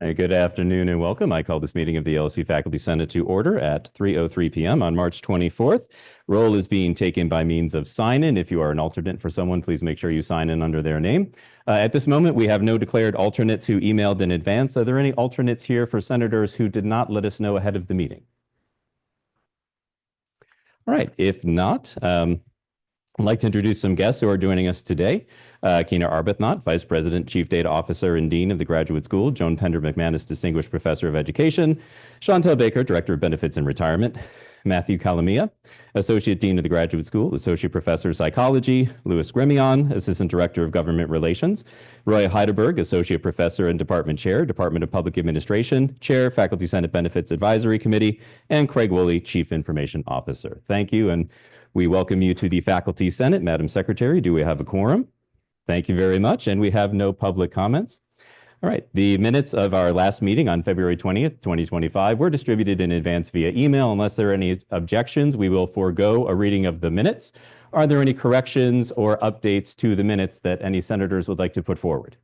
Good afternoon and welcome. I call this meeting of the LSU Faculty Senate to order at 3:03 p.m. on March 24th. Roll is being taken by means of sign-in. If you are an alternate for someone, please make sure you sign in under their name. At this moment, we have no declared alternates who emailed in advance. Are there any alternates here for senators who did not let us know ahead of the meeting? All right, if not, I'd like to introduce some guests who are joining us today. Keena Arbuthnot, Vice President, Chief Data Officer, and Dean of the Graduate School. Joan Pender McManus, Distinguished Professor of Education. Sheantel Baker, Director of Benefits and Retirement. Matthew Calamia, Associate Dean of the Graduate School, Associate Professor of Psychology. Louis Gremillion, Assistant Director of Government Relations. Roy Heidelberg, Associate Professor and Department Chair, Department of Public Administration, Chair, Faculty Senate Benefits Advisory Committee, and Craig Woolley, Chief Information Officer. Thank you, and we welcome you to the Faculty Senate. Madam Secretary, do we have a quorum? Thank you very much, and we have no public comments. All right, the minutes of our last meeting on February 20th, 2025 were distributed in advance via email. Unless there are any objections, we will forego a reading of the minutes. Are there any corrections or updates to the minutes that any senators would like to put forward?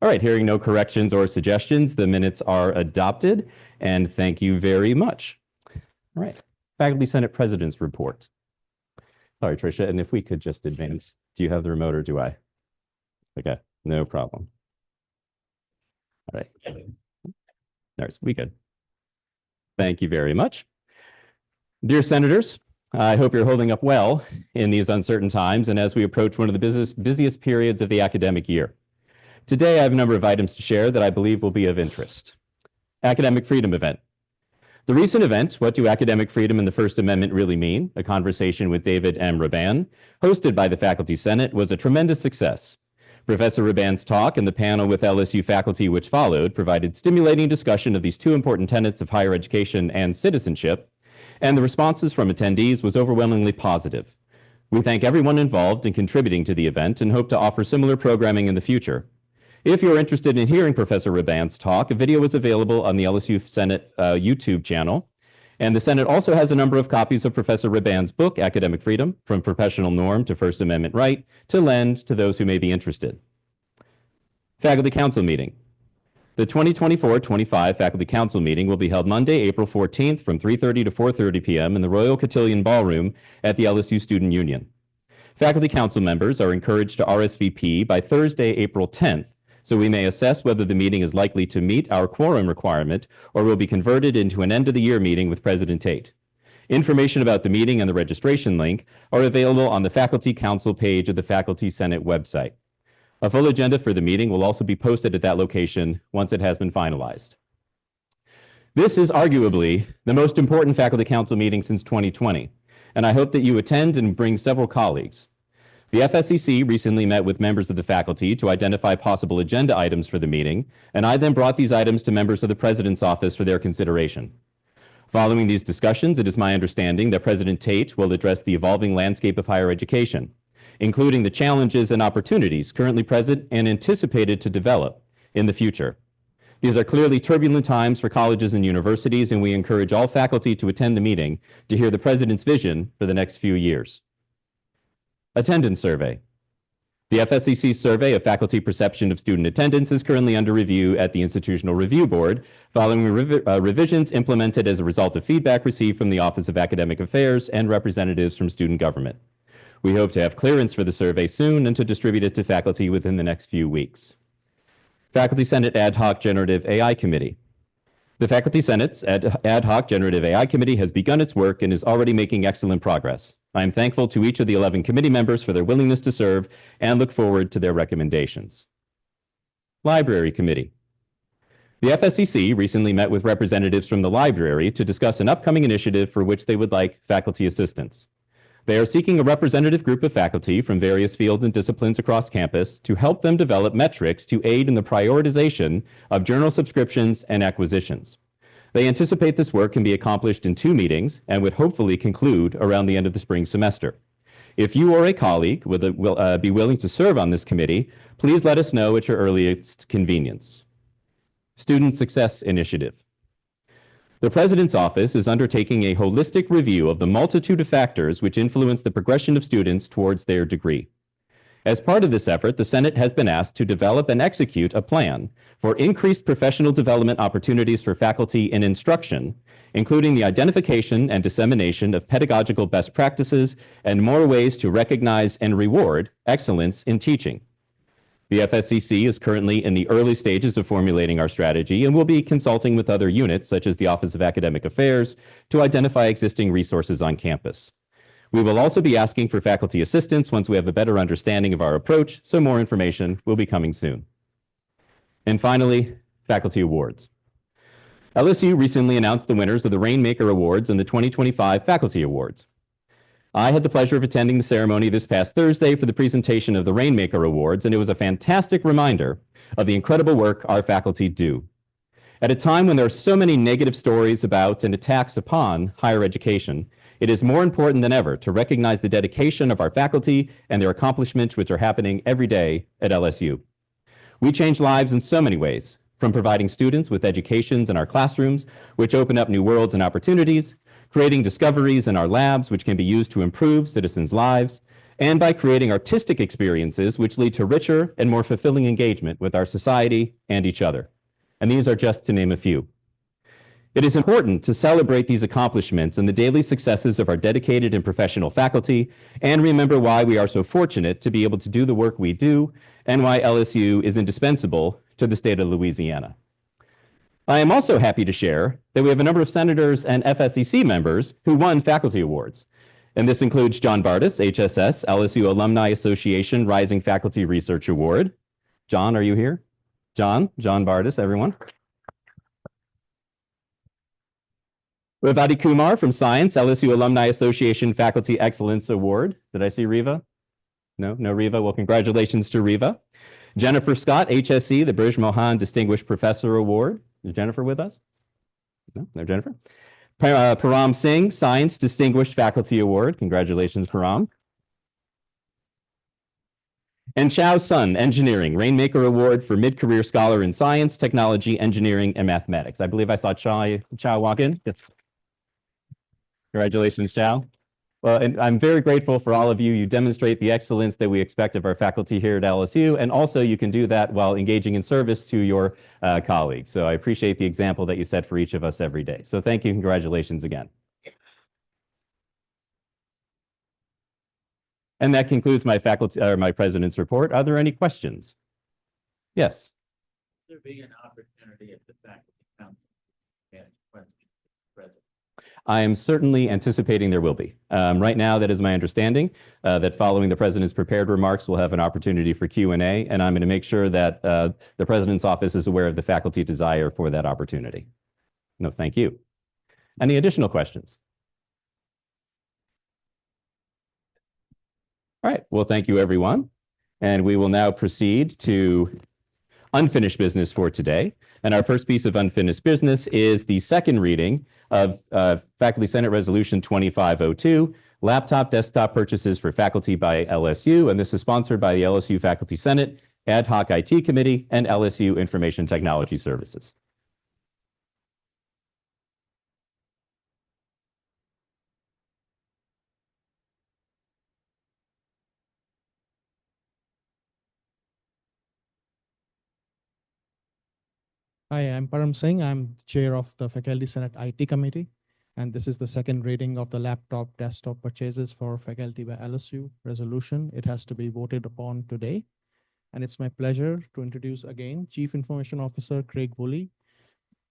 All right, hearing no corrections or suggestions, the minutes are adopted, and thank you very much. All right, Faculty Senate President's Report. Sorry, Tricia, and if we could just advance. Do you have the remote or do I? Okay, no problem. All right. There's, we good. Thank you very much. Dear Senators, I hope you're holding up well in these uncertain times and as we approach one of the busiest periods of the academic year. Today, I have a number of items to share that I believe will be of interest. Academic Freedom Event. The recent event, What Do Academic Freedom and the First Amendment Really Mean? A conversation with David M. Raban, hosted by the Faculty Senate, was a tremendous success. Professor Raban's talk and the panel with LSU faculty which followed provided stimulating discussion of these two important tenets of higher education and citizenship, and the responses from attendees was overwhelmingly positive. We thank everyone involved in contributing to the event and hope to offer similar programming in the future. If you're interested in hearing Professor Raban's talk, a video is available on the LSU Senate YouTube channel. And the Senate also has a number of copies of Professor Raban's book, Academic Freedom, From Professional Norm to First Amendment Right, to lend to those who may be interested. Faculty Council Meeting. The 2024-25 Faculty Council meeting will be held Monday, April 14th from 3:30 to 4:30 p.m. in the Royal Cotillion Ballroom at the LSU Student Union. Faculty Council members are encouraged to RSVP by Thursday, April 10th, so we may assess whether the meeting is likely to meet our quorum requirement or will be converted into an end-of-the-year meeting with President Tate. Information about the meeting and the registration link are available on the Faculty Council page of the Faculty Senate website. A full agenda for the meeting will also be posted at that location once it has been finalized. This is arguably the most important Faculty Council meeting since 2020, and I hope that you attend and bring several colleagues. The FSCC recently met with members of the faculty to identify possible agenda items for the meeting, and I then brought these items to members of the President's office for their consideration. Following these discussions, it is my understanding that President Tate will address the evolving landscape of higher education, including the challenges and opportunities currently present and anticipated to develop in the future. These are clearly turbulent times for colleges and universities, and we encourage all faculty to attend the meeting to hear the President's vision for the next few years. Attendance survey. The FSCC survey of faculty perception of student attendance is currently under review at the Institutional Review Board, following revisions implemented as a result of feedback received from the Office of Academic Affairs and representatives from student government. We hope to have clearance for the survey soon and to distribute it to faculty within the next few weeks. Faculty Senate Ad Hoc Generative AI Committee. The Faculty Senate's Ad Hoc Generative AI Committee has begun its work and is already making excellent progress. I am thankful to each of the 11 committee members for their willingness to serve and look forward to their recommendations. Library Committee. The FSCC recently met with representatives from the library to discuss an upcoming initiative for which they would like faculty assistance. They are seeking a representative group of faculty from various fields and disciplines across campus to help them develop metrics to aid in the prioritization of journal subscriptions and acquisitions. They anticipate this work can be accomplished in 2 meetings and would hopefully conclude around the end of the spring semester. If you or a colleague will be willing to serve on this committee, please let us know at your earliest convenience. Student Success Initiative. The President's Office is undertaking a holistic review of the multitude of factors which influence the progression of students towards their degree. As part of this effort, the Senate has been asked to develop and execute a plan for increased professional development opportunities for faculty in instruction, including the identification and dissemination of pedagogical best practices and more ways to recognize and reward excellence in teaching. The FSCC is currently in the early stages of formulating our strategy and will be consulting with other units, such as the Office of Academic Affairs, to identify existing resources on campus. We will also be asking for faculty assistance once we have a better understanding of our approach, so more information will be coming soon. And finally, faculty awards. LSU recently announced the winners of the Rainmaker Awards and the 2025 Faculty Awards. I had the pleasure of attending the ceremony this past Thursday for the presentation of the Rainmaker Awards, and it was a fantastic reminder of the incredible work our faculty do. At a time when there are so many negative stories about and attacks upon higher education, it is more important than ever to recognize the dedication of our faculty and their accomplishments, which are happening every day at LSU. We change lives in so many ways, from providing students with educations in our classrooms, which open up new worlds and opportunities, creating discoveries in our labs, which can be used to improve citizens' lives, and by creating artistic experiences, which lead to richer and more fulfilling engagement with our society and each other. And these are just to name a few. It is important to celebrate these accomplishments and the daily successes of our dedicated and professional faculty, and remember why we are so fortunate to be able to do the work we do and why LSU is indispensable to the state of Louisiana. I am also happy to share that we have a number of senators and FSCC members who won faculty awards. And this includes John Bardis, HSS, LSU Alumni Association Rising Faculty Research Award. John, are you here? John Bardis, everyone. We have Adi Kumar from Science, LSU Alumni Association Faculty Excellence Award. Did I see Riva? No Riva. Well, congratulations to Riva. Jennifer Scott, HSC, the Brij Mohan Distinguished Professor Award. Is Jennifer with us? No Jennifer. Param Singh, Science Distinguished Faculty Award. Congratulations, Param. And Chao Sun, Engineering, Rainmaker Award for Mid-Career Scholar in Science, Technology, Engineering, and Mathematics. I believe I saw Chao walk in. Yes. Congratulations, Chao. Well, and I'm very grateful for all of you. You demonstrate the excellence that we expect of our faculty here at LSU, and also you can do that while engaging in service to your colleagues. So I appreciate the example that you set for each of us every day. So thank you, congratulations again. And that concludes my faculty or my president's report. Are there any questions? Yes. There be an opportunity at the faculty council to ask questions to the president? I am certainly anticipating there will be. Right now, that is my understanding, that following the president's prepared remarks, we'll have an opportunity for Q&A, and I'm going to make sure that the president's office is aware of the faculty desire for that opportunity. No, thank you. Any additional questions? All right, well, thank you, everyone. And we will now proceed to unfinished business for today. And our first piece of unfinished business is the second reading of Faculty Senate Resolution 2502, Laptop Desktop Purchases for Faculty by LSU. And this is sponsored by the LSU Faculty Senate, Ad Hoc IT Committee, and LSU Information Technology Services. Hi, I'm Param Singh. I'm chair of the Faculty Senate IT Committee, and this is the second reading of the laptop desktop purchases for faculty by LSU resolution. It has to be voted upon today. And it's my pleasure to introduce again Chief Information Officer Craig Woolley.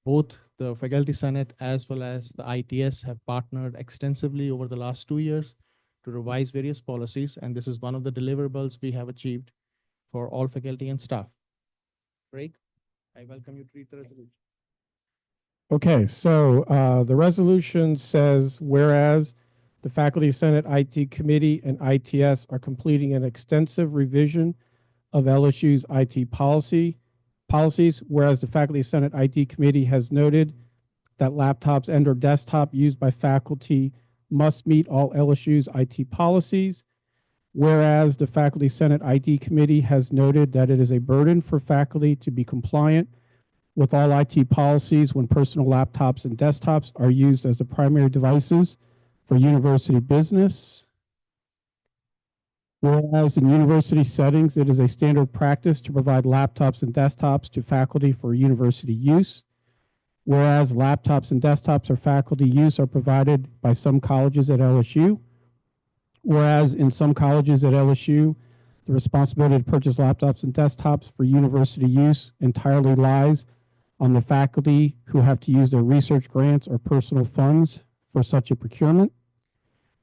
Both the Faculty Senate as well as the ITS have partnered extensively over the last 2 years to revise various policies, and this is one of the deliverables we have achieved for all faculty and staff. Craig, I welcome you to read the resolution. Okay, so the resolution says, whereas the Faculty Senate IT Committee and ITS are completing an extensive revision of LSU's IT policies, whereas the Faculty Senate IT Committee has noted that laptops and/or desktop used by faculty must meet all LSU's IT policies, whereas the Faculty Senate IT Committee has noted that it is a burden for faculty to be compliant with all IT policies when personal laptops and desktops are used as the primary devices for university business. Whereas in university settings, it is a standard practice to provide laptops and desktops to faculty for university use. Whereas laptops and desktops for faculty use are provided by some colleges at LSU. Whereas in some colleges at LSU, the responsibility to purchase laptops and desktops for university use entirely lies on the faculty who have to use their research grants or personal funds for such a procurement.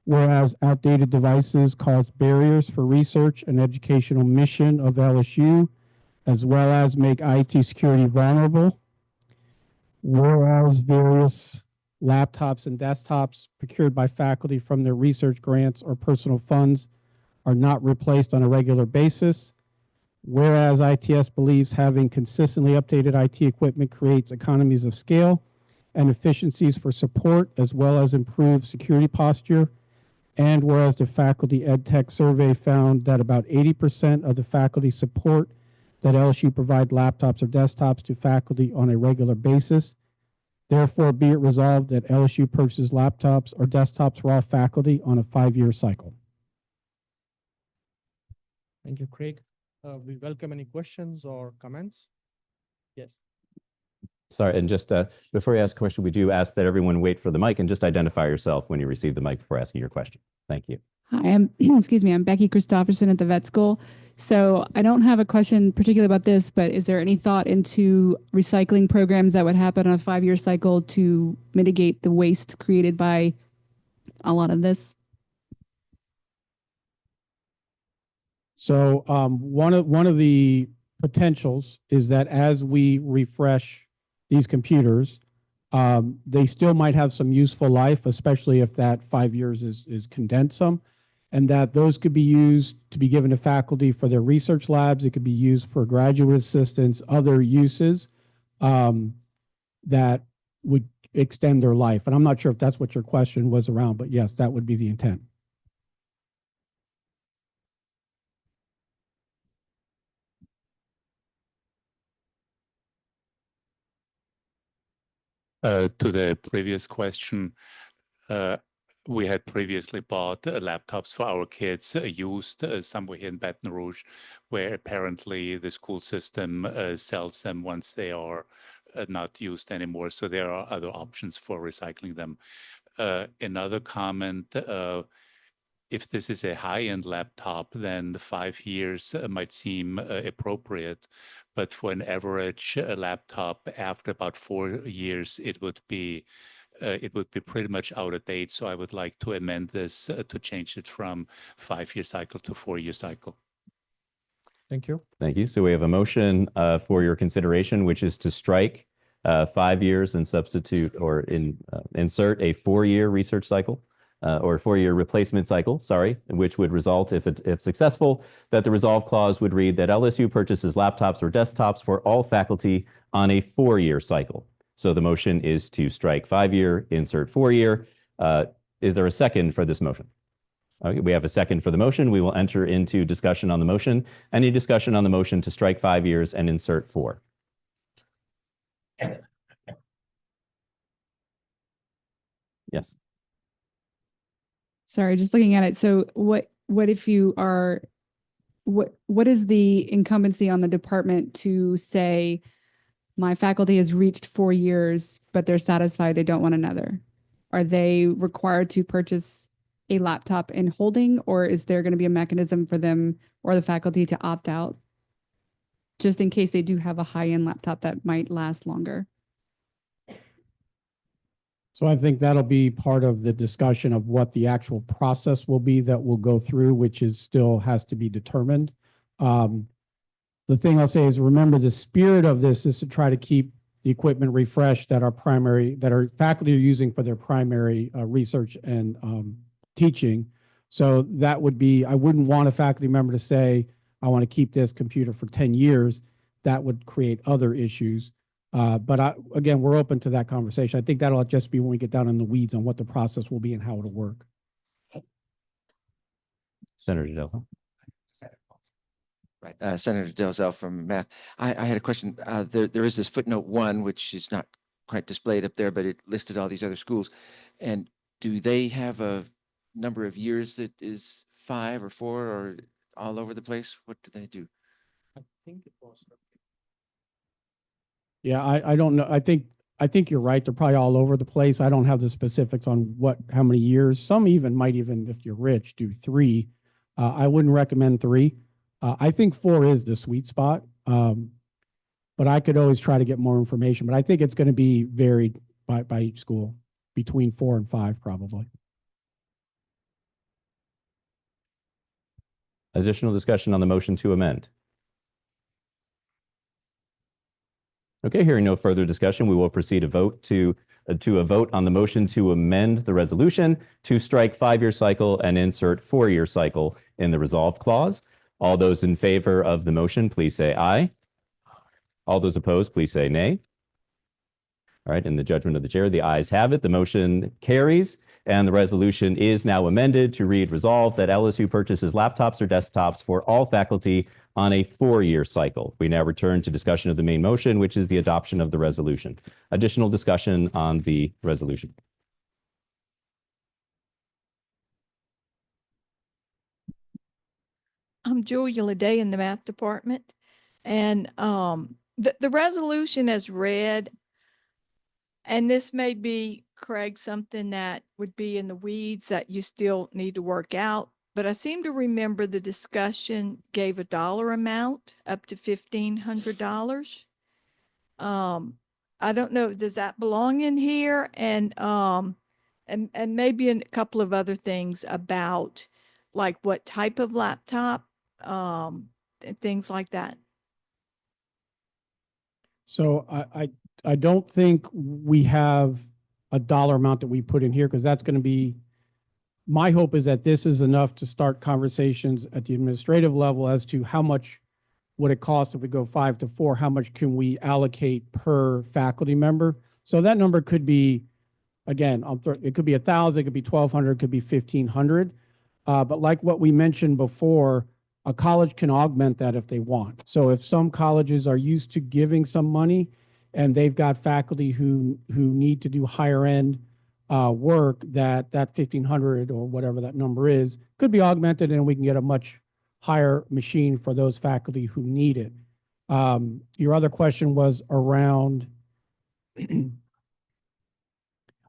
Whereas outdated devices cause barriers for research and educational mission of LSU, as well as make IT security vulnerable. Whereas various laptops and desktops procured by faculty from their research grants or personal funds are not replaced on a regular basis. Whereas ITS believes having consistently updated IT equipment creates economies of scale and efficiencies for support, as well as improved security posture. And whereas the faculty ed tech survey found that about 80% of the faculty support that LSU provide laptops or desktops to faculty on a regular basis. Therefore, be it resolved that LSU purchases laptops or desktops for all faculty on a 5-year cycle. Thank you, Craig. We welcome any questions or comments. Yes. Sorry, and just before you ask a question, we do ask that everyone wait for the mic and just identify yourself when you receive the mic before asking your question. Thank you. Hi, excuse me, I'm Becky Christopherson at the vet school. So I don't have a question particularly about this, but is there any thought into recycling programs that would happen on a 5-year cycle to mitigate the waste created by a lot of this? So one of the potentials is that as we refresh these computers, they still might have some useful life, especially if that 5 years is condensed some, and that those could be used to be given to faculty for their research labs. It could be used for graduate assistants, other uses that would extend their life. And I'm not sure if that's what your question was around, but yes, that would be the intent. To the previous question, we had previously bought laptops for our kids used somewhere here in Baton Rouge, where apparently the school system sells them once they are not used anymore. So there are other options for recycling them. Another comment, if this is a high-end laptop, then the 5 years might seem appropriate. But for an average laptop, after about 4 years, it would be pretty much out of date. So I would like to amend this to change it from 5-year cycle to 4-year cycle. Thank you. Thank you. So we have a motion for your consideration, which is to strike 5 years and substitute or insert a 4-year research cycle. Or 4-year replacement cycle, sorry, which would result, if successful, that the resolve clause would read that LSU purchases laptops or desktops for all faculty on a 4-year cycle. So the motion is to strike 5-year, insert 4-year. Is there a second for this motion? Okay, we have a second for the motion. We will enter into discussion on the motion. Any discussion on the motion to strike 5 years and insert 4? Yes. Sorry, just looking at it. So what if you are, what is the incumbency on the department to say my faculty has reached 4 years, but they're satisfied they don't want another? Are they required to purchase a laptop in holding, or is there going to be a mechanism for them or the faculty to opt out just in case they do have a high-end laptop that might last longer? So I think that'll be part of the discussion of what the actual process will be that we'll go through, which is still has to be determined. The thing I'll say is, remember, the spirit of this is to try to keep the equipment refreshed that our faculty are using for their primary research and teaching. So that would be, I wouldn't want a faculty member to say, I want to keep this computer for 10 years. That would create other issues. But again, we're open to that conversation. I think that'll just be when we get down in the weeds on what the process will be and how it'll work. Senator Dalton. Right, Senator Dalzell from Math. I had a question. There is this footnote 1, which is not quite displayed up there, but it listed all these other schools. And do they have a number of years that is 5 or 4 or all over the place? What do they do? I think it was. Yeah, I don't know. I think you're right. They're probably all over the place. I don't have the specifics on how many years. Some even might even, if you're rich, do 3. I wouldn't recommend 3. I think 4 is the sweet spot. But I could always try to get more information. But I think it's going to be varied by each school, between 4 and 5 probably. Additional discussion on the motion to amend. Okay, hearing no further discussion, we will proceed to a vote on the motion to amend the resolution to strike 5-year cycle and insert 4-year cycle in the resolve clause. All those in favor of the motion, please say aye. All those opposed, please say nay. All right, in the judgment of the chair, the ayes have it. The motion carries, and the resolution is now amended to read, resolved that LSU purchases laptops or desktops for all faculty on a 4-year cycle. We now return to discussion of the main motion, which is the adoption of the resolution. Additional discussion on the resolution. I'm Julia Leday in the math department. And the resolution as read, and this may be, Craig, something that would be in the weeds that you still need to work out, but I seem to remember the discussion gave a dollar amount up to $1,500. I don't know, does that belong in here? And maybe a couple of other things about like what type of laptop, and things like that. So I don't think we have a dollar amount that we put in here, because that's going to be, my hope is that this is enough to start conversations at the administrative level as to how much would it cost if we go 5 to 4, how much can we allocate per faculty member? So that number could be, again, it could be 1,000, it could be 1,200, it could be 1,500. But like what we mentioned before, a college can augment that if they want. So if some colleges are used to giving some money and they've got faculty who need to do higher end work, that 1,500 or whatever that number is could be augmented, and we can get a much higher machine for those faculty who need it. Your other question was around,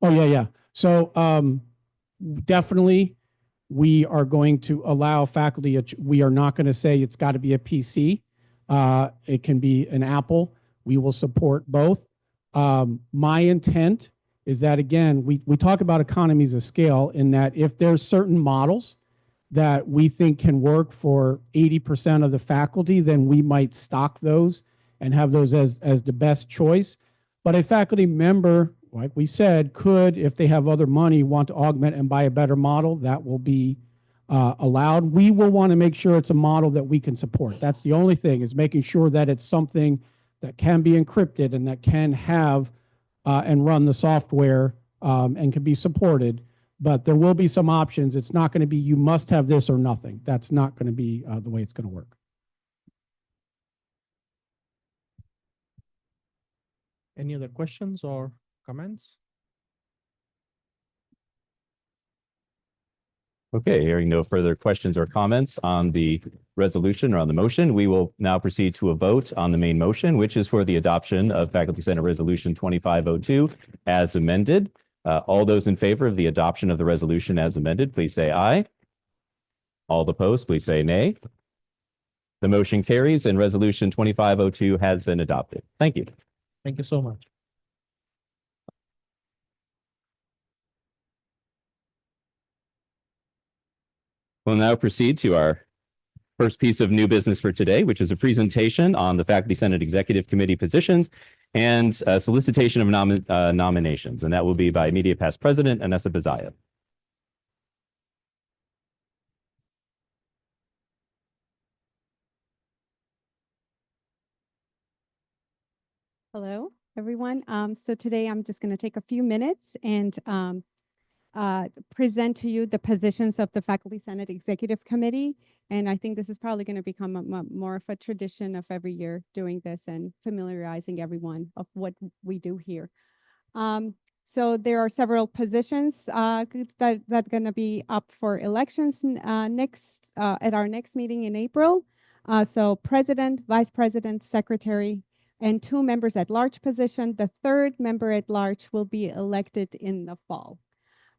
oh yeah. So definitely, we are going to allow faculty, we are not going to say it's got to be a PC. It can be an Apple. We will support both. My intent is that, again, we talk about economies of scale, in that if there's certain models that we think can work for 80% of the faculty, then we might stock those and have those as the best choice. But a faculty member, like we said, could, if they have other money, want to augment and buy a better model, that will be allowed. We will want to make sure it's a model that we can support. That's the only thing, is making sure that it's something that can be encrypted and that can have and run the software and can be supported. But there will be some options. It's not going to be, you must have this or nothing. That's not going to be the way it's going to work. Any other questions or comments? Okay, hearing no further questions or comments on the resolution or on the motion, we will now proceed to a vote on the main motion, which is for the adoption of Faculty Senate Resolution 2502 as amended. All those in favor of the adoption of the resolution as amended, please say aye. All opposed, please say nay. The motion carries and Resolution 2502 has been adopted. Thank you. Thank you so much. We'll now proceed to our first piece of new business for today, which is a presentation on the Faculty Senate Executive Committee positions and solicitation of nominations. And that will be by Media Past President Anessa Bazaya. Hello, everyone. So today I'm just going to take a few minutes and present to you the positions of the Faculty Senate Executive Committee. And I think this is probably going to become more of a tradition of every year doing this and familiarizing everyone of what we do here. So there are several positions that going to be up for elections next at our next meeting in April. So president, vice president, secretary, and 2 members at large position. The 3rd member at large will be elected in the fall.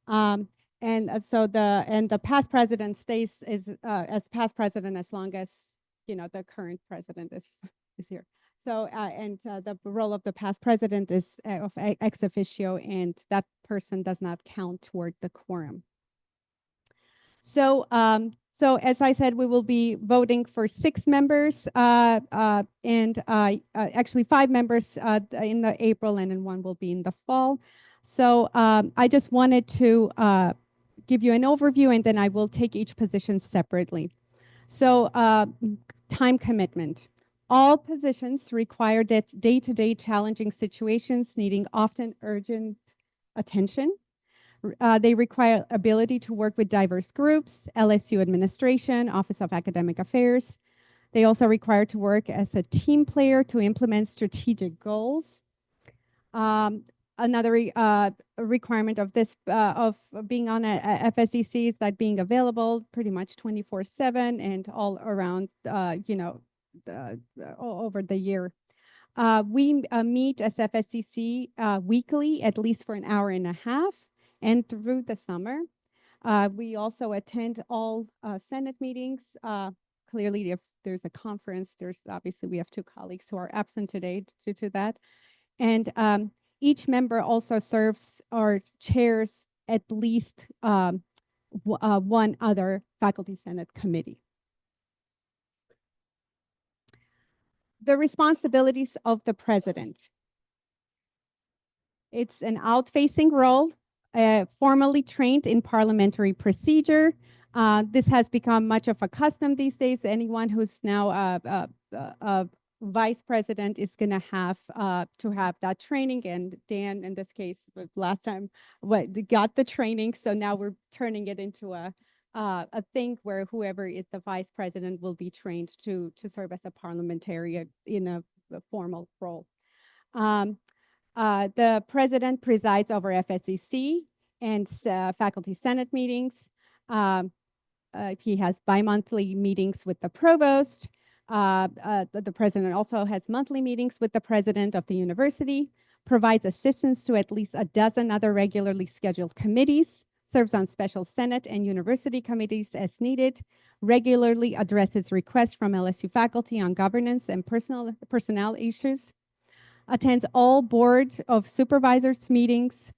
So the past president stays as past president as long as the current president is here. So the role of the past president is of ex officio, and that person does not count toward the quorum. So so as I said, we will be voting for 6 members and actually 5 members in the April, and then 1 will be in the fall. So I just wanted to give you an overview, and then I will take each position separately. So time commitment. All positions require day-to-day challenging situations needing often urgent attention. They require ability to work with diverse groups, LSU administration, Office of Academic Affairs. They also require to work as a team player to implement strategic goals. Another requirement of this of being on a FSEC is that being available pretty much 24/7 and all around, over the year. We meet as FSCC weekly, at least for an hour and a half, and through the summer. We also attend all Senate meetings. Clearly, if there's a conference, obviously we have 2 colleagues who are absent today due to that. And each member also serves or chairs at least 1 other faculty senate committee. The responsibilities of the president. It's an out-facing role, formally trained in parliamentary procedure. This has become much of a custom these days. Anyone who's now a vice president is going to have that training, and Dan, in this case, last time got the training, so now we're turning it into a thing where whoever is the vice president will be trained to serve as a parliamentarian in a formal role. The president presides over FSEC and faculty senate meetings. He has bi-monthly meetings with the provost. The president also has monthly meetings with the president of the university, provides assistance to at least a dozen other regularly scheduled committees, serves on special Senate and university committees as needed, regularly addresses requests from LSU faculty on governance and personnel issues, attends all Board of Supervisors meetings,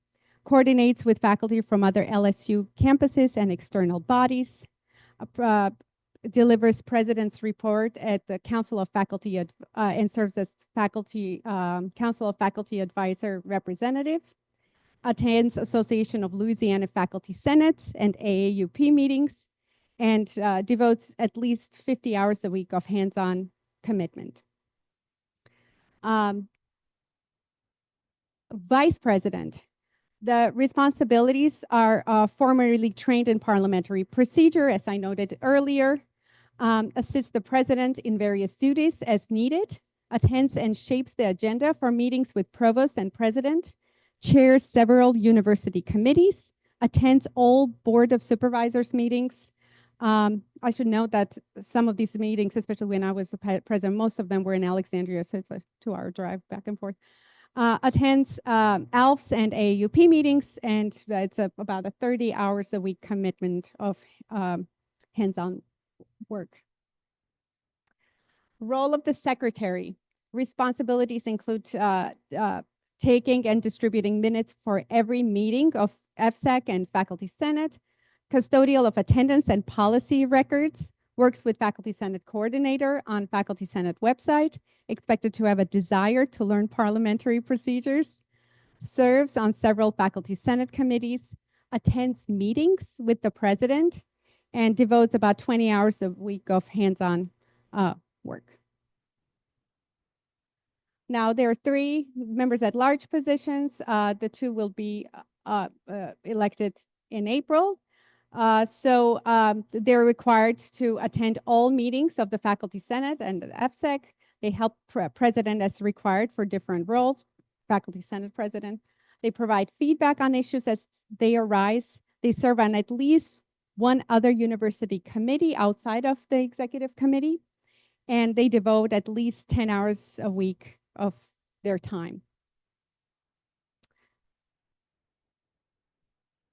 coordinates with faculty from other LSU campuses and external bodies, delivers president's report at the Council of Faculty and serves as faculty Council of Faculty Advisor representative, attends Association of Louisiana Faculty Senates and AAUP meetings, and devotes at least 50 hours a week of hands-on commitment. Vice President. The responsibilities are formerly trained in parliamentary procedure, as I noted earlier, assists the president in various duties as needed, attends and shapes the agenda for meetings with provost and president, chairs several university committees, attends all Board of Supervisors meetings. I should note that some of these meetings, especially when I was the president, most of them were in Alexandria, so it's a 2-hour drive back and forth. Attends ALFs and AAUP meetings, and it's about a 30 hours a week commitment of hands-on work. Role of the secretary. Responsibilities include taking and distributing minutes for every meeting of FSEC and Faculty Senate, custodial of attendance and policy records, works with Faculty Senate Coordinator on Faculty Senate website, expected to have a desire to learn parliamentary procedures, serves on several Faculty Senate committees, attends meetings with the president, and devotes about 20 hours a week of hands-on work. Now, there are 3 members at large positions. The 2 will be elected in April. They're required to attend all meetings of the Faculty Senate and the FSEC. They help president as required for different roles, Faculty Senate president. They provide feedback on issues as they arise. They serve on at least one other university committee outside of the executive committee, and they devote at least 10 hours a week of their time.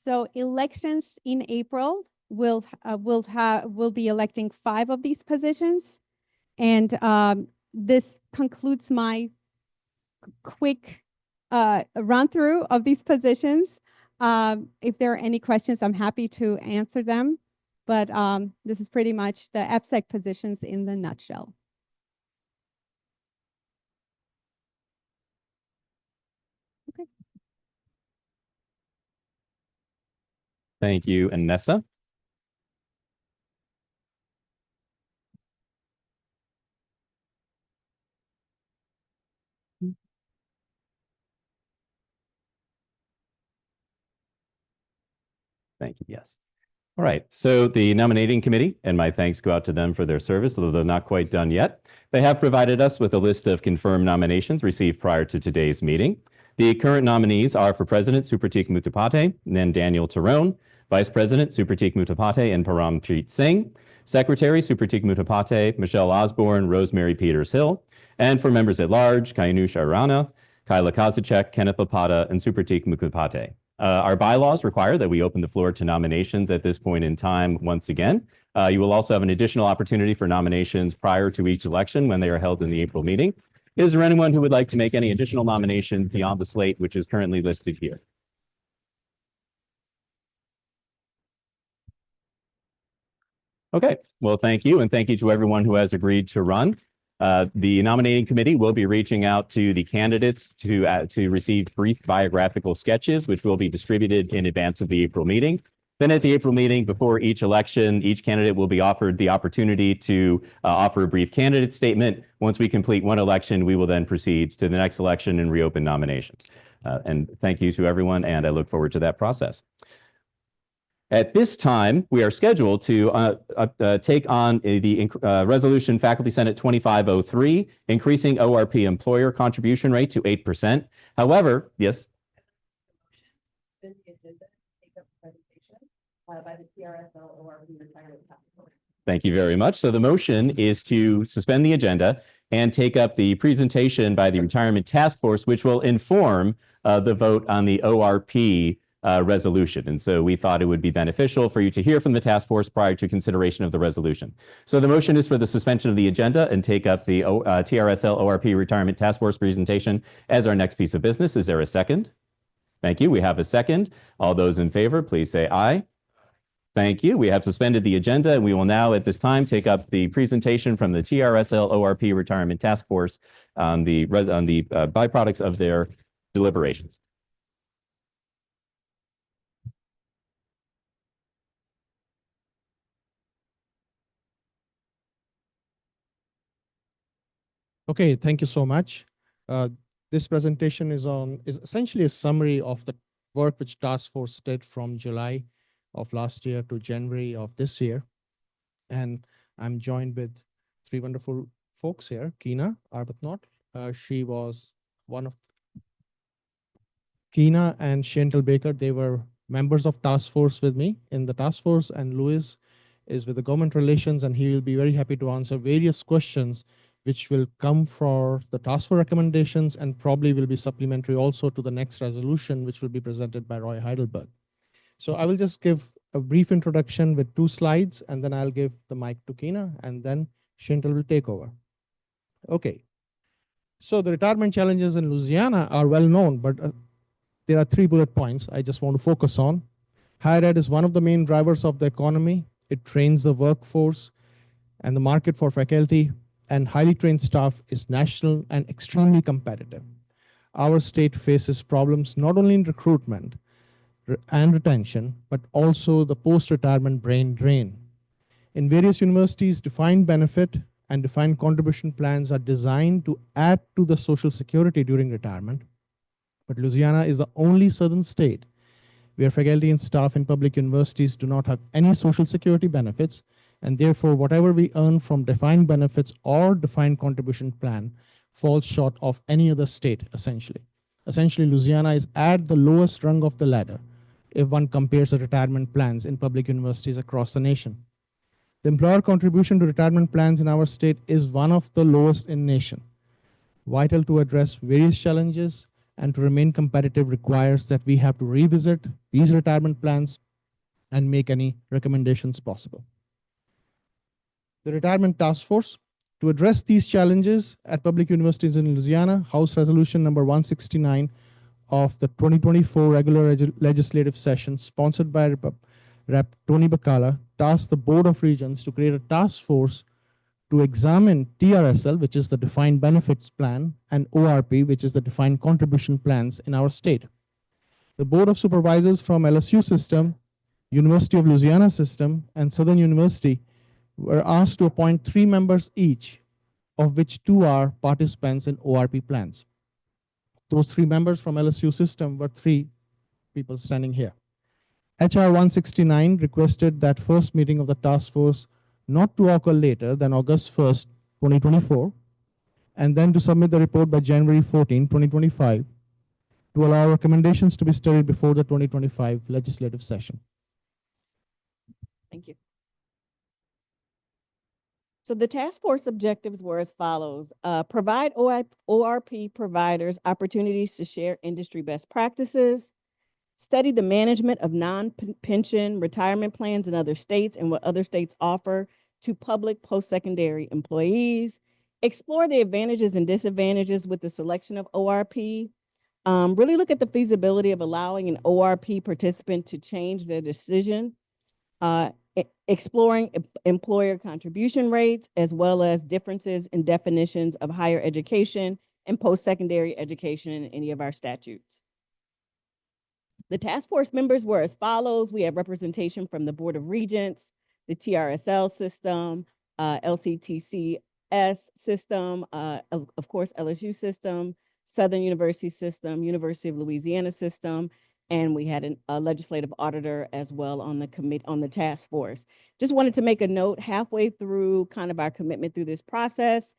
So elections in April will be electing 5 of these positions, and this concludes my quick run through of these positions. If there are any questions, I'm happy to answer them, but this is pretty much the FSEC positions in the nutshell. Okay. Thank you, Anessa. Thank you. Yes. All right. So the nominating committee, and my thanks go out to them for their service, although they're not quite done yet. They have provided us with a list of confirmed nominations received prior to today's meeting. The current nominees are for President Supratik Mutapate, and then Daniel Tarone, Vice President Supratik Mutapate and Parampreet Singh, Secretary Supratik Mutapate, Michelle Osborne, Rosemary Peters-Hill, and for members at large, Kainush Arana, Kyla Kozacek, Kenneth Lapata, and Supratik Mutapate. Our bylaws require that we open the floor to nominations at this point in time once again. You will also have an additional opportunity for nominations prior to each election when they are held in the April meeting. Is there anyone who would like to make any additional nominations beyond the slate, which is currently listed here? Okay, well, thank you. And thank you to everyone who has agreed to run. The nominating committee will be reaching out to the candidates to receive brief biographical sketches, which will be distributed in advance of the April meeting. Then at the April meeting, before each election, each candidate will be offered the opportunity to offer a brief candidate statement. Once we complete one election, we will then proceed to the next election and reopen nominations. And thank you to everyone, and I look forward to that process. At this time, we are scheduled to take on the Resolution Faculty Senate 2503, increasing ORP employer contribution rate to 8%. However, yes? By the TRSL ORP retirement task force. Thank you very much. So the motion is to suspend the agenda and take up the presentation by the retirement task force, which will inform the vote on the ORP resolution. And so we thought it would be beneficial for you to hear from the task force prior to consideration of the resolution. So the motion is for the suspension of the agenda and take up the TRSL ORP retirement task force presentation as our next piece of business. Is there a second? Thank you. We have a second. All those in favor, please say aye. Thank you. We have suspended the agenda, and we will now at this time take up the presentation from the TRSL ORP retirement task force on the byproducts of their deliberations. Okay, thank you so much. This presentation is essentially a summary of the work which task force did from July of last year to January of this year. And I'm joined with 3 wonderful folks here. Keena, Arbuthnot. She was one of Keena and Sheantel Baker. They were members of task force with me in the task force, and Louis is with the government relations, and he will be very happy to answer various questions which will come for the task force recommendations and probably will be supplementary also to the next resolution, which will be presented by Roy Heidelberg. So I will just give a brief introduction with 2 slides, and then I'll give the mic to Keena, and then Sheantel will take over. Okay. So the retirement challenges in Louisiana are well known, but there are 3 bullet points I just want to focus on. Higher ed is one of the main drivers of the economy. It trains the workforce and the market for faculty, and highly trained staff is national and extremely competitive. Our state faces problems not only in recruitment and retention, but also the post-retirement brain drain. In various universities, defined benefit and defined contribution plans are designed to add to the social security during retirement. But Louisiana is the only southern state where faculty and staff in public universities do not have any social security benefits, and therefore whatever we earn from defined benefits or defined contribution plan falls short of any other state, essentially. Essentially, Louisiana is at the lowest rung of the ladder if one compares the retirement plans in public universities across the nation. The employer contribution to retirement plans in our state is one of the lowest in nation. Vital to address various challenges and to remain competitive requires that we have to revisit these retirement plans and make any recommendations possible. The Retirement Task Force. To address these challenges at public universities in Louisiana, House Resolution number 169 of the 2024 regular legislative session, sponsored by Rep. Tony Bacala, tasked the Board of Regents to create a task force to examine TRSL, which is the Defined Benefits Plan, and ORP, which is the Defined Contribution Plans in our state. The Board of Supervisors from LSU system, University of Louisiana system, and Southern University were asked to appoint 3 members each, of which 2 are participants in ORP plans. Those 3 members from LSU system were 3 people standing here. HR 169 requested that first meeting of the task force not to occur later than August 1st, 2024, and then to submit the report by January 14, 2025, to allow recommendations to be studied before the 2025 legislative session. Thank you. So the task force objectives were as follows: provide ORP providers opportunities to share industry best practices, study the management of non-pension retirement plans in other states and what other states offer to public post-secondary employees, explore the advantages and disadvantages with the selection of ORP, really look at the feasibility of allowing an ORP participant to change their decision, exploring employer contribution rates, as well as differences in definitions of higher education and post-secondary education in any of our statutes. The task force members were as follows. We have representation from the Board of Regents, the TRSL system, LCTCS system, of course, LSU system, Southern University system, University of Louisiana system, and we had a legislative auditor as well on the committee, on the task force. Just wanted to make a note, halfway through kind of our commitment through this process,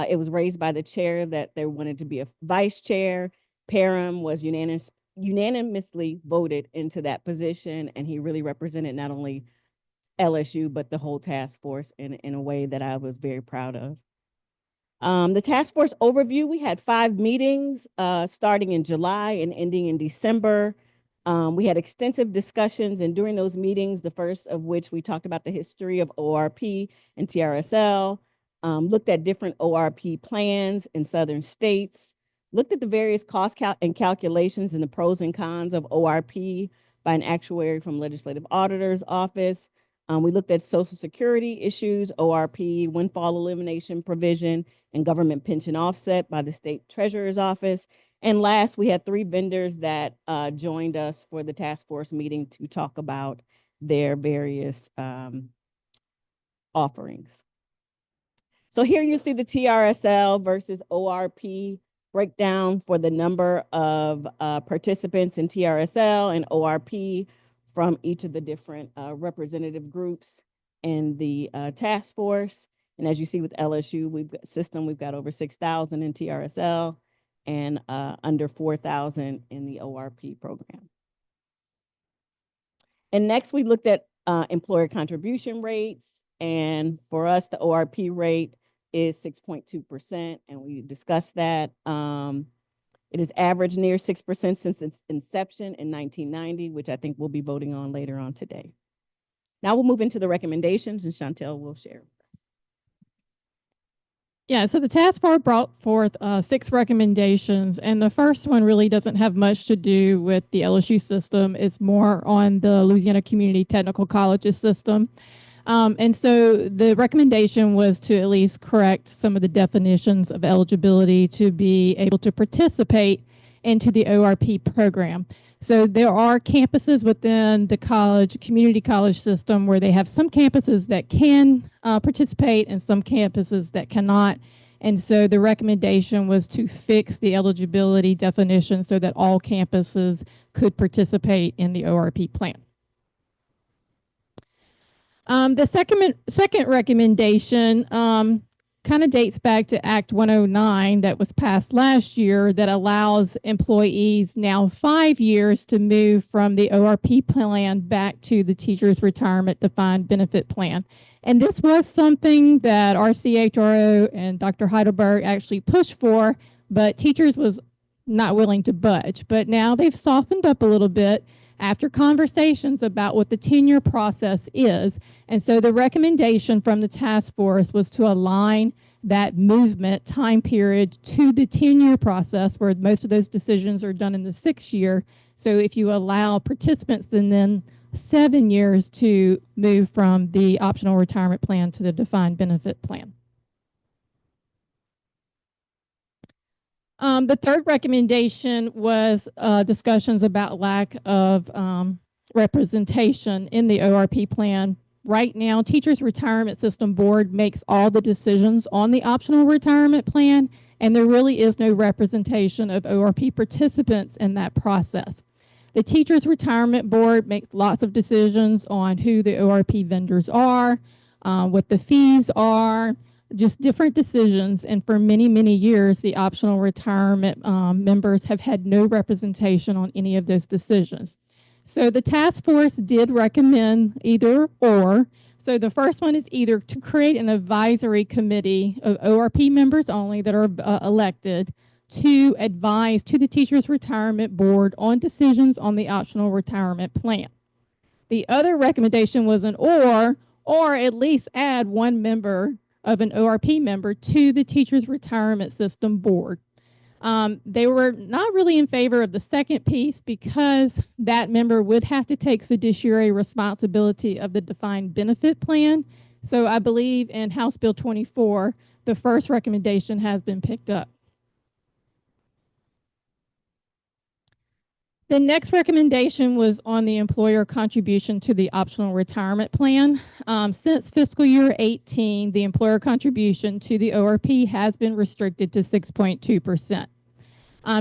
it was raised by the chair that there wanted to be a vice chair. Param was unanimously voted into that position, and he really represented not only LSU, but the whole task force in a way that I was very proud of. The task force overview, we had 5 meetings starting in July and ending in December. We had extensive discussions, and during those meetings, the first of which we talked about the history of ORP and TRSL, looked at different ORP plans in Southern states, looked at the various cost and calculations and the pros and cons of ORP by an actuary from Legislative Auditor's Office. We looked at Social Security issues, ORP, windfall elimination provision, and government pension offset by the State Treasurer's Office. And last, we had 3 vendors that joined us for the task force meeting to talk about their various offerings. So here you see the TRSL versus ORP breakdown for the number of participants in TRSL and ORP from each of the different representative groups in the task force. And as you see with LSU, we've got over 6,000 in TRSL and under 4,000 in the ORP program. And next we looked at employer contribution rates. And for us, the ORP rate is 6.2%, and we discussed that. It has averaged near 6% since its inception in 1990, which I think we'll be voting on later on today. Now we'll move into the recommendations, and Sheantel will share. Yeah, so the task force brought forth 6 recommendations, and the first one really doesn't have much to do with the LSU system. It's more on the Louisiana Community Technical Colleges system. And so the recommendation was to at least correct some of the definitions of eligibility to be able to participate into the ORP program. So there are campuses within the community college system where they have some campuses that can participate and some campuses that cannot. And so the recommendation was to fix the eligibility definition so that all campuses could participate in the ORP plan. The second recommendation kind kind of dates back to Act 109 that was passed last year that allows employees now 5 years to move from the ORP plan back to the teacher's retirement defined benefit plan. And this was something that our CHRO and Dr. Heidelberg actually pushed for, but teachers was not willing to budge. But now they've softened up a little bit after conversations about what the tenure process is. And so the recommendation from the task force was to align that movement time period to the tenure process, where most of those decisions are done in the 6th year. So if you allow participants then 7 years to move from the optional retirement plan to the defined benefit plan. The third recommendation was discussions about lack of representation in the ORP plan. Right now, Teachers Retirement System Board makes all the decisions on the optional retirement plan, and there really is no representation of ORP participants in that process. The Teachers Retirement Board makes lots of decisions on who the ORP vendors are, what the fees are, just different decisions. And for many, many years, the optional retirement members have had no representation on any of those decisions. So the task force did recommend either or. So the first one is either to create an advisory committee of ORP members only that are elected to advise to the Teachers Retirement Board on decisions on the optional retirement plan. The other recommendation was an or at least add one member of an ORP member to the Teachers Retirement System Board. They were not really in favor of the second piece because that member would have to take fiduciary responsibility of the defined benefit plan. So I believe in House Bill 24, the first recommendation has been picked up. The next recommendation was on the employer contribution to the optional retirement plan. Since fiscal year 18, the employer contribution to the ORP has been restricted to 6.2%.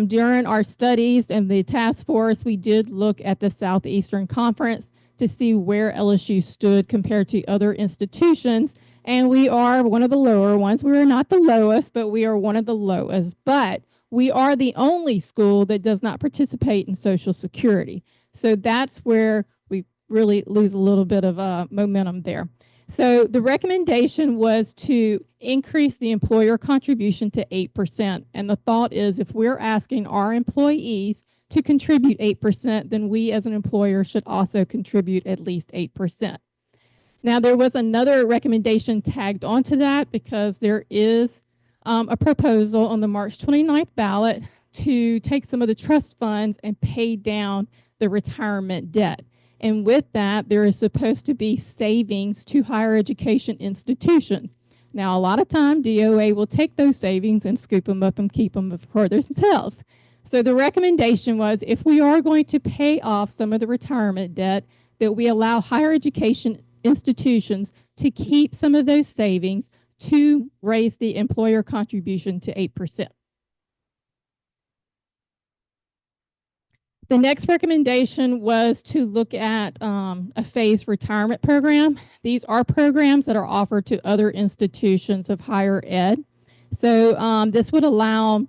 During our studies and the task force, we did look at the Southeastern Conference to see where LSU stood compared to other institutions, and we are one of the lower ones. We are not the lowest, but we are one of the lowest. But we are the only school that does not participate in Social Security. So that's where we really lose a little bit of momentum there. So the recommendation was to increase the employer contribution to 8%. And the thought is if we're asking our employees to contribute 8%, then we as an employer should also contribute at least 8%. Now, there was another recommendation tagged onto that because there is a proposal on the March 29th ballot to take some of the trust funds and pay down the retirement debt. And with that, there is supposed to be savings to higher education institutions. Now, a lot of time, DOA will take those savings and scoop them up and keep them for themselves. So the recommendation was if we are going to pay off some of the retirement debt, that we allow higher education institutions to keep some of those savings to raise the employer contribution to 8%. The next recommendation was to look at a phased retirement program. These are programs that are offered to other institutions of higher ed. So this would allow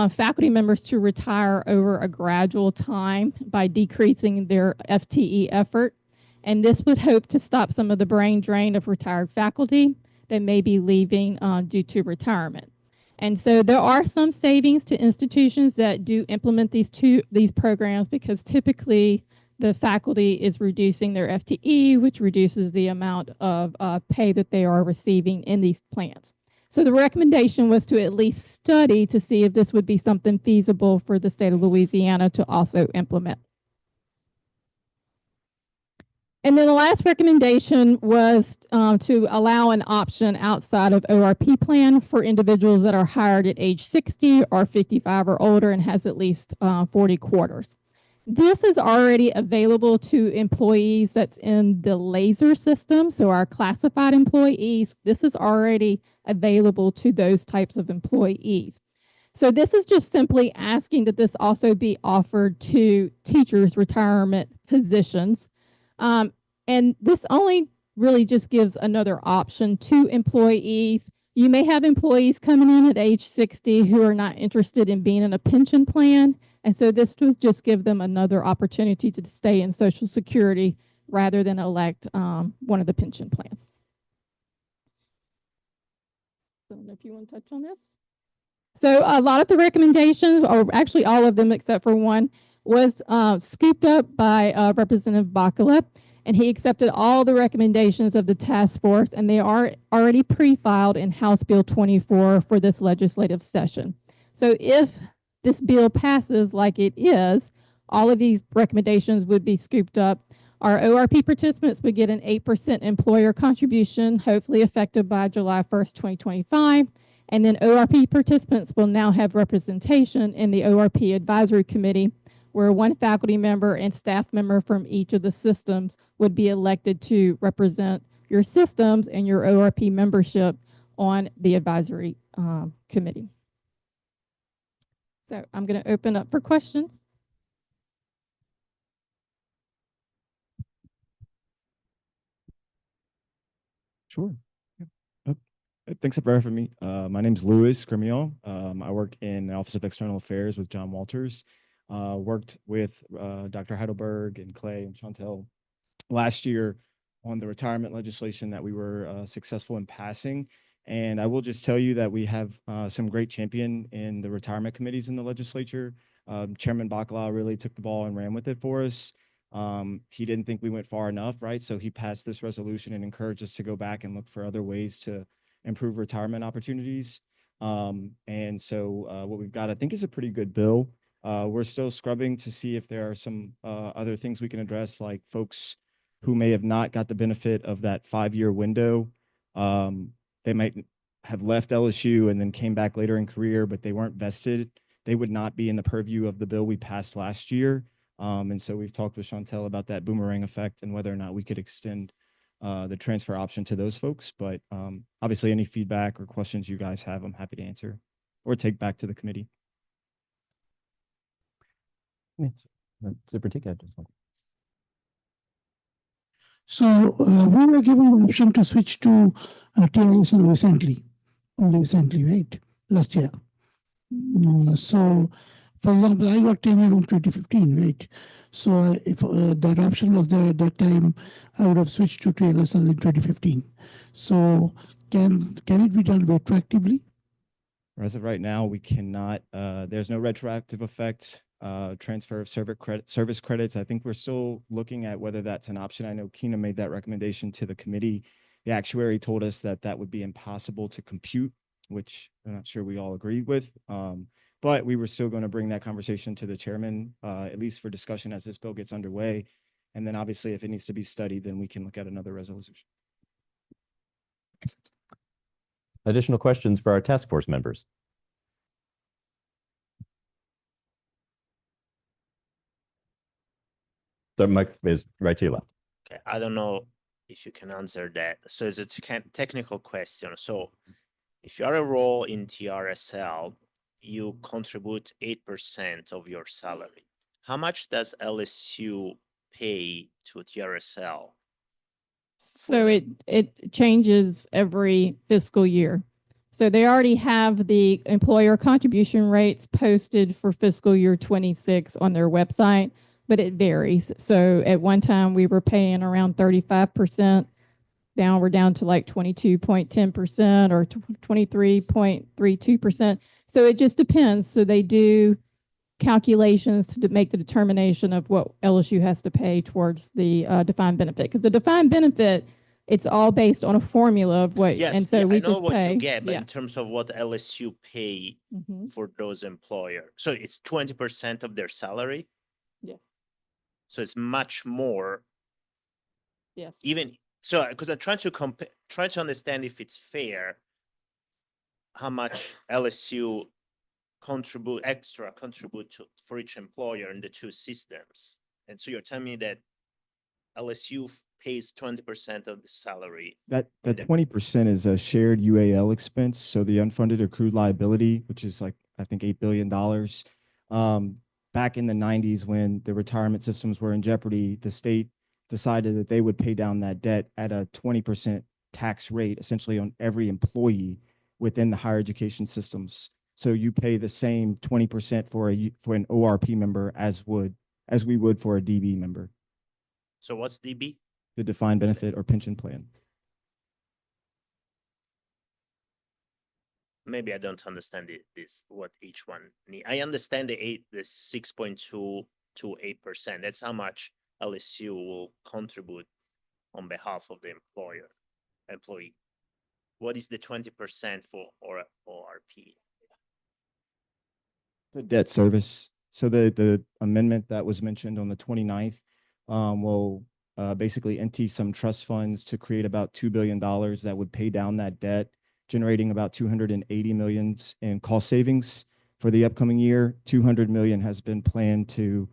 faculty members to retire over a gradual time by decreasing their FTE effort. And this would hope to stop some of the brain drain of retired faculty that may be leaving due to retirement. And so there are some savings to institutions that do implement these programs because typically the faculty is reducing their FTE, which reduces the amount of pay that they are receiving in these plans. So the recommendation was to at least study to see if this would be something feasible for the state of Louisiana to also implement. And then the last recommendation was to allow an option outside of ORP plan for individuals that are hired at age 60 or 55 or older and has at least 40 quarters. This is already available to employees that's in the laser system. So our classified employees, this is already available to those types of employees. So this is just simply asking that this also be offered to teachers' retirement positions. And this only really just gives another option to employees You may have employees coming in at age 60 who are not interested in being in a pension plan. And so this would just give them another opportunity to stay in Social Security rather than elect one of the pension plans. I don't know if you want to touch on this. So a lot of the recommendations, or actually all of them except for one, was scooped up by Representative Bakala, and he accepted all the recommendations of the task force, and they are already pre-filed in House Bill 24 for this legislative session. So if this bill passes like it is, all of these recommendations would be scooped up. Our ORP participants would get an 8% employer contribution, hopefully effective by July 1st, 2025. And then ORP participants will now have representation in the ORP Advisory Committee, where one faculty member and staff member from each of the systems would be elected to represent your systems and your ORP membership on the advisory committee. So I'm going to open up for questions. Sure. Thanks for having me. My name's Louis Gremillion. I work in the Office of External Affairs with John Walters. Worked with Dr. Heidelberg and Clay and Sheantel last year on the retirement legislation that we were successful in passing. And I will just tell you that we have some great champion in the retirement committees in the legislature. Chairman Bakala really took the ball and ran with it for us. He didn't think we went far enough, right? So he passed this resolution and encouraged us to go back and look for other ways to improve retirement opportunities. And so what we've got, I think, is a pretty good bill. We're still scrubbing to see if there are some other things we can address, like folks who may have not got the benefit of that 5-year window. They might have left LSU and then came back later in career, but they weren't vested. They would not be in the purview of the bill we passed last year. And so we've talked with Sheantel about that boomerang effect and whether or not we could extend the transfer option to those folks. But obviously, any feedback or questions you guys have, I'm happy to answer or take back to the committee. Yes, Super Tika, just one. So we were given the option to switch to TRSL recently, right? Last year. So, for example, I got tenure in 2015, right? So if that option was there at that time, I would have switched to TRSL in 2015. So can it be done retroactively? As of right now, we cannot. There's no retroactive effect. Transfer of service credits. I think we're still looking at whether that's an option. I know Keena made that recommendation to the committee. The actuary told us that that would be impossible to compute, which I'm not sure we all agree with. But we were still going to bring that conversation to the chairman, at least for discussion as this bill gets underway. And then obviously, if it needs to be studied, then we can look at another resolution. Additional questions for our task force members? So Mike is right to your left. Okay, I don't know if you can answer that. So it's a technical question. So if you are a role in TRSL, you contribute 8% of your salary. How much does LSU pay to TRSL? So it changes every fiscal year. So they already have the employer contribution rates posted for fiscal year 26 on their website, but it varies. So at one time we were paying around 35%. Now we're down to like 22.10% or 23.32%. So it just depends. So they do calculations to make the determination of what LSU has to pay towards the defined benefit. Because the defined benefit, it's all based on a formula of what, and so we I know just what pay. you get, but in terms of what LSU pay for those employers, so it's 20% of their salary. Yes. So it's much more. Yes. Even so, because I'm trying to try to understand if it's fair, how much LSU contribute for each employer in the two systems. And so you're telling me that LSU pays 20% of the salary. That 20% is a shared UAL expense. So the unfunded accrued liability, which is like, I think $8 billion. Back in the 90s, when the retirement systems were in jeopardy, the state decided that they would pay down that debt at a 20% tax rate, essentially on every employee. within the higher education systems. So you pay the same 20% for an ORP member as we would for a DB member, So what's DB? the defined benefit or pension plan. Maybe I don't understand what each one need. I understand the 6.2 to 8%. That's how much LSU will contribute on behalf of the employee. What is the 20% for ORP? The debt service. So the amendment that was mentioned on the 29th will basically empty some trust funds to create about $2 billion that would pay down that debt, generating about 280 million in cost savings for the upcoming year. 200 million has been planned to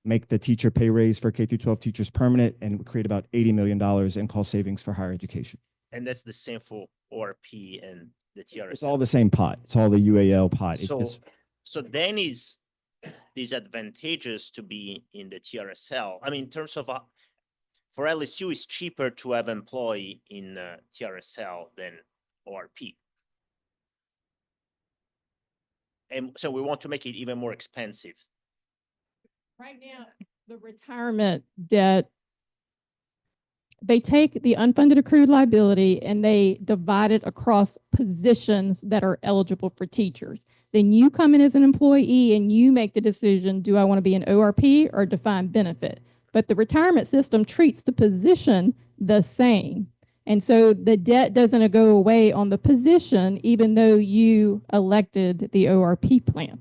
make the teacher pay raise for K through 12 teachers permanent and would create about $80 million in cost savings for higher education. And that's the same for ORP and the TRSL. It's all the same pot. It's all the UAL pot. So then is disadvantageous to be in the TRSL. I mean, in terms of for LSU, it's cheaper to have employee in TRSL than ORP. And so we want to make it even more expensive. Right now, the retirement debt, they take the unfunded accrued liability and they divide it across positions that are eligible for teachers. Then you come in as an employee and you make the decision, do I want to be an ORP or defined benefit? But the retirement system treats the position the same. And so the debt doesn't go away on the position, even though you elected the ORP plan.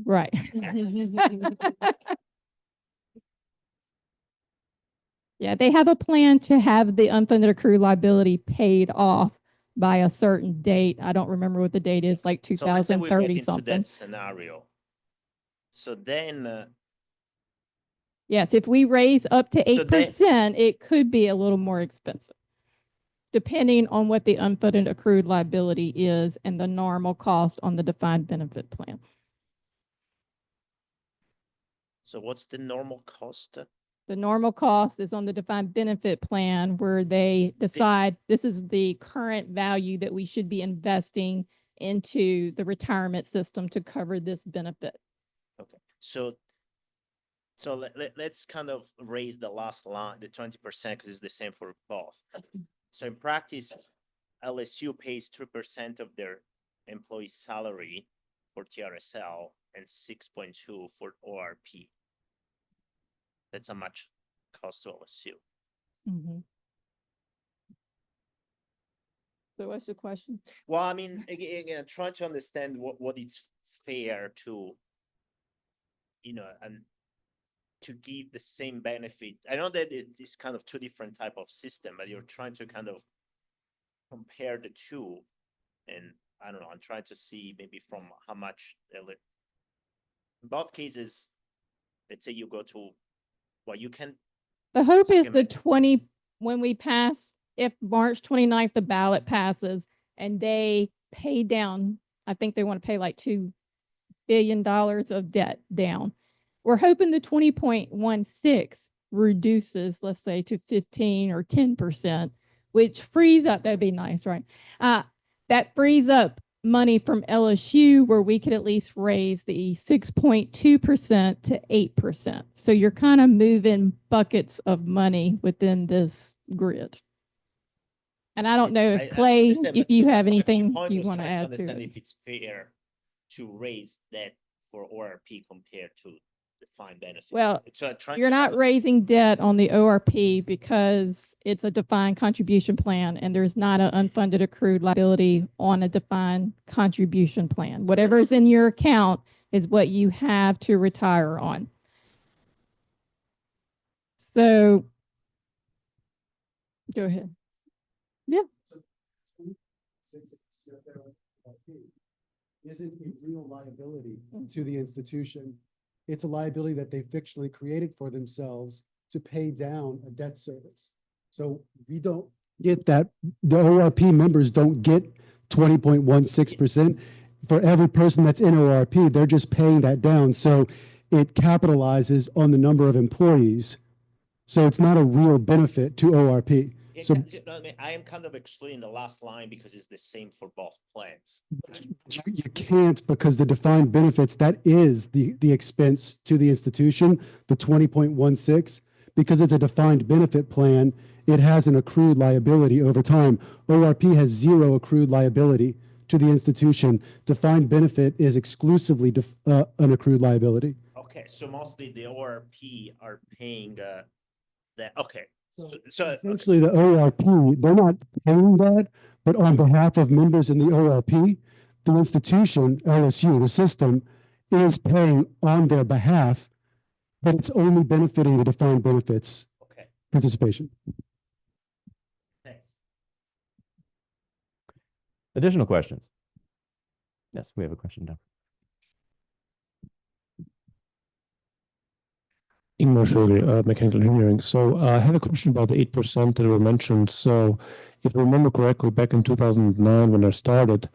Right. Yeah, they have a plan to have the unfunded accrued liability paid off by a certain date. I don't remember what the date is, like So let's say we get 2030 into something. that scenario. So then, Yes, if we raise up to So then- 8%, it could be a little more expensive, depending on what the unfunded accrued liability is and the normal cost on the defined benefit plan. so what's the normal cost? The normal cost is on the defined benefit plan where they decide this is the current value that we should be investing into the retirement system to cover this benefit. Okay, so let's kind of raise the last line, the 20%, because it's the same for both. So in practice, LSU pays 3% of their employee salary for TRSL and 6.2 for ORP. That's how much cost to LSU. Mm-hmm. So what's the question? Well, I mean, again, trying to understand what it's fair to, and to give the same benefit. I know that it's kind of two different type of system, but you're trying to kind of compare the two. And I don't know, I'm trying to see maybe from how much, in both cases, let's say you go to, well, you can. The hope is Second the it. 20, when we pass, if March 29th, the ballot passes and they pay down, I think they want to pay like $2 billion of debt down. We're hoping the 20.16 reduces, let's say, to 15 or 10%, which frees up, that'd be nice, right? That frees up money from LSU where we could at least raise the 6.2% to 8%. So you're kind of moving buckets of money within this grid. And I don't know if Clay, understand, if but you my have anything point you was want to trying add to understand it. if it's fair to raise that for ORP compared to defined benefit. Well, So I'm trying you're to not kind of- raising debt on the ORP because it's a defined contribution plan and there's not an unfunded accrued liability on a defined contribution plan. Whatever is in your account is what you have to retire on. So go ahead. Yeah. Isn't a real liability to the institution. It's a liability that they fictionally created for themselves to pay down a debt service. So we don't get that, the ORP members don't get 20.16%. For every person that's in ORP, they're just paying that down. So it capitalizes on the number of employees. So it's not a real benefit to ORP. So I mean, I am kind of excluding the last line because it's the same for both plans. you can't, because the defined benefits, that is the expense to the institution, the 20.16, because it's a defined benefit plan, it has an accrued liability over time. ORP has zero accrued liability to the institution. Defined benefit is exclusively an accrued liability. Okay, so mostly the ORP are paying that. Okay. So Essentially, the ORP, they're not paying that, but on behalf of members in the ORP, the institution, LSU, the system, is paying on their behalf, but it's only benefiting the defined benefits participation. Thanks. Additional questions? Yes, we have a question now. Ingmar Schöle, mechanical engineering. So I have a question about the 8% that were mentioned. So if I remember correctly, back in 2009, when I started,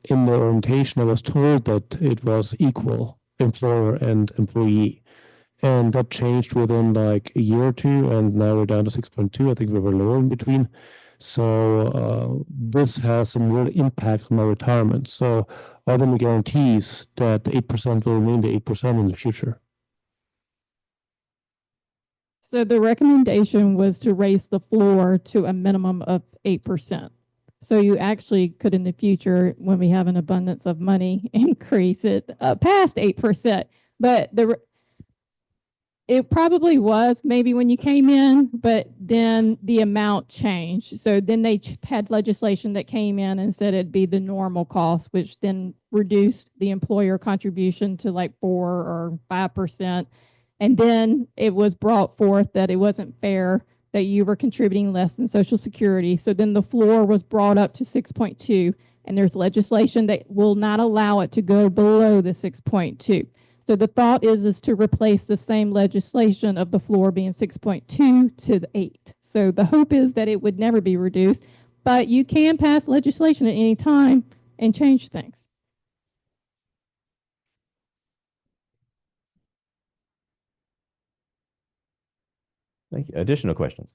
in the orientation, I was told that it was equal employer and employee. And that changed within like a year or two, and now we're down to 6.2. I think we were lower in between. So this has some real impact on my retirement. So are there any guarantees that the 8% will remain the 8% in the future? So the recommendation was to raise the floor to a minimum of 8%. So you actually could in the future, when we have an abundance of money, increase it past 8%. But it probably was maybe when you came in, but then the amount changed. So then they had legislation that came in and said it'd be the normal cost, which then reduced the employer contribution to like 4 or 5%. And then it was brought forth that it wasn't fair that you were contributing less than Social Security. So then the floor was brought up to 6.2, and there's legislation that will not allow it to go below the 6.2. So the thought is to replace the same legislation of the floor being 6.2 to the 8. So the hope is that it would never be reduced, but you can pass legislation at any time and change things. Thank you. Additional questions?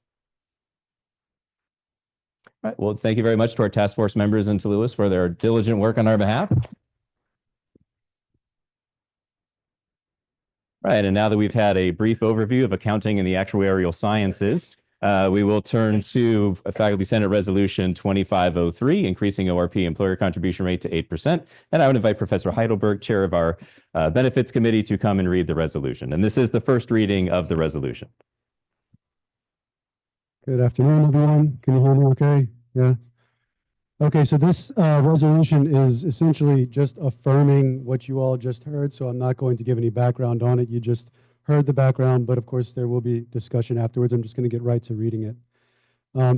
All right. Well, thank you very much to our task force members in Toulouse for their diligent work on our behalf. Right. And now that we've had a brief overview of accounting and the actuarial sciences, we will turn to Faculty Senate Resolution 2503, increasing ORP employer contribution rate to 8%. And I would invite Professor Heidelberg, chair of our Benefits Committee, to come and read the resolution. And this is the first reading of the resolution. Good afternoon, everyone. Can you hear me okay? Yeah. Okay, so this resolution is essentially just affirming what you all just heard, so I'm not going to give any background on it. You just heard the background, but of course there will be discussion afterwards. I'm just going to get right to reading it.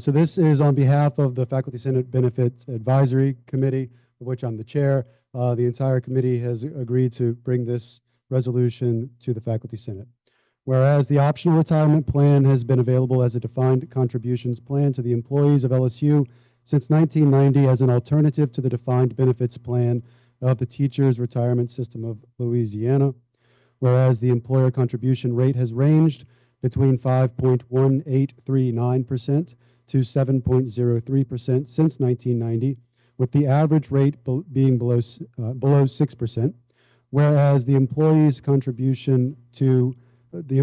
So this is on behalf of the Faculty Senate Benefits Advisory Committee, of which I'm the chair. The entire committee has agreed to bring this resolution to the Faculty Senate. Whereas the optional retirement plan has been available as a defined contributions plan to the employees of LSU since 1990 as an alternative to the defined benefits plan of the Teachers Retirement System of Louisiana. Whereas the employer contribution rate has ranged between 5.1839% to 7.03% since 1990, with the average rate being below 6%. Whereas the employees contribute to the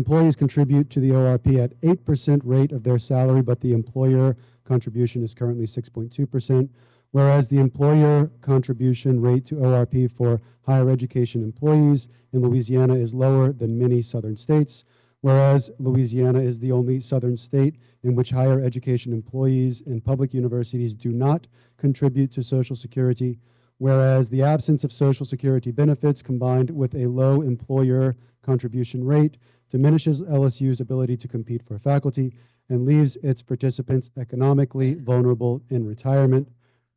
ORP at 8% rate of their salary, but the employer contribution is currently 6.2%, whereas the employer contribution rate to ORP for higher education employees in Louisiana is lower than many southern states, whereas Louisiana is the only southern state in which higher education employees in public universities do not contribute to Social Security, whereas the absence of Social Security benefits combined with a low employer contribution rate diminishes LSU's ability to compete for faculty and leaves its participants economically vulnerable in retirement,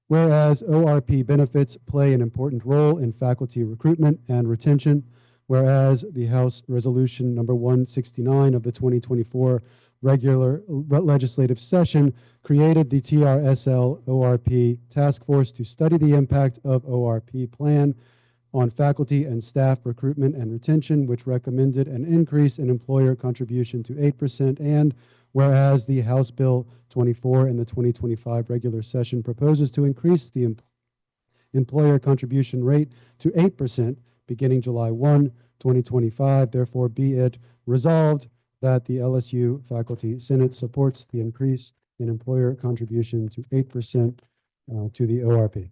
whereas ORP benefits play an important role in faculty recruitment and retention, whereas the House Resolution number 169 of the 2024 regular legislative session created the TRSL ORP task force to study the impact of ORP plan on faculty and staff recruitment and retention, which recommended an increase in employer contribution to 8%. And whereas the House Bill 24 in the 2025 regular session proposes to increase the employer contribution rate to 8% beginning July 1, 2025. Therefore, be it resolved that the LSU Faculty Senate supports the increase in employer contribution to 8% to the ORP.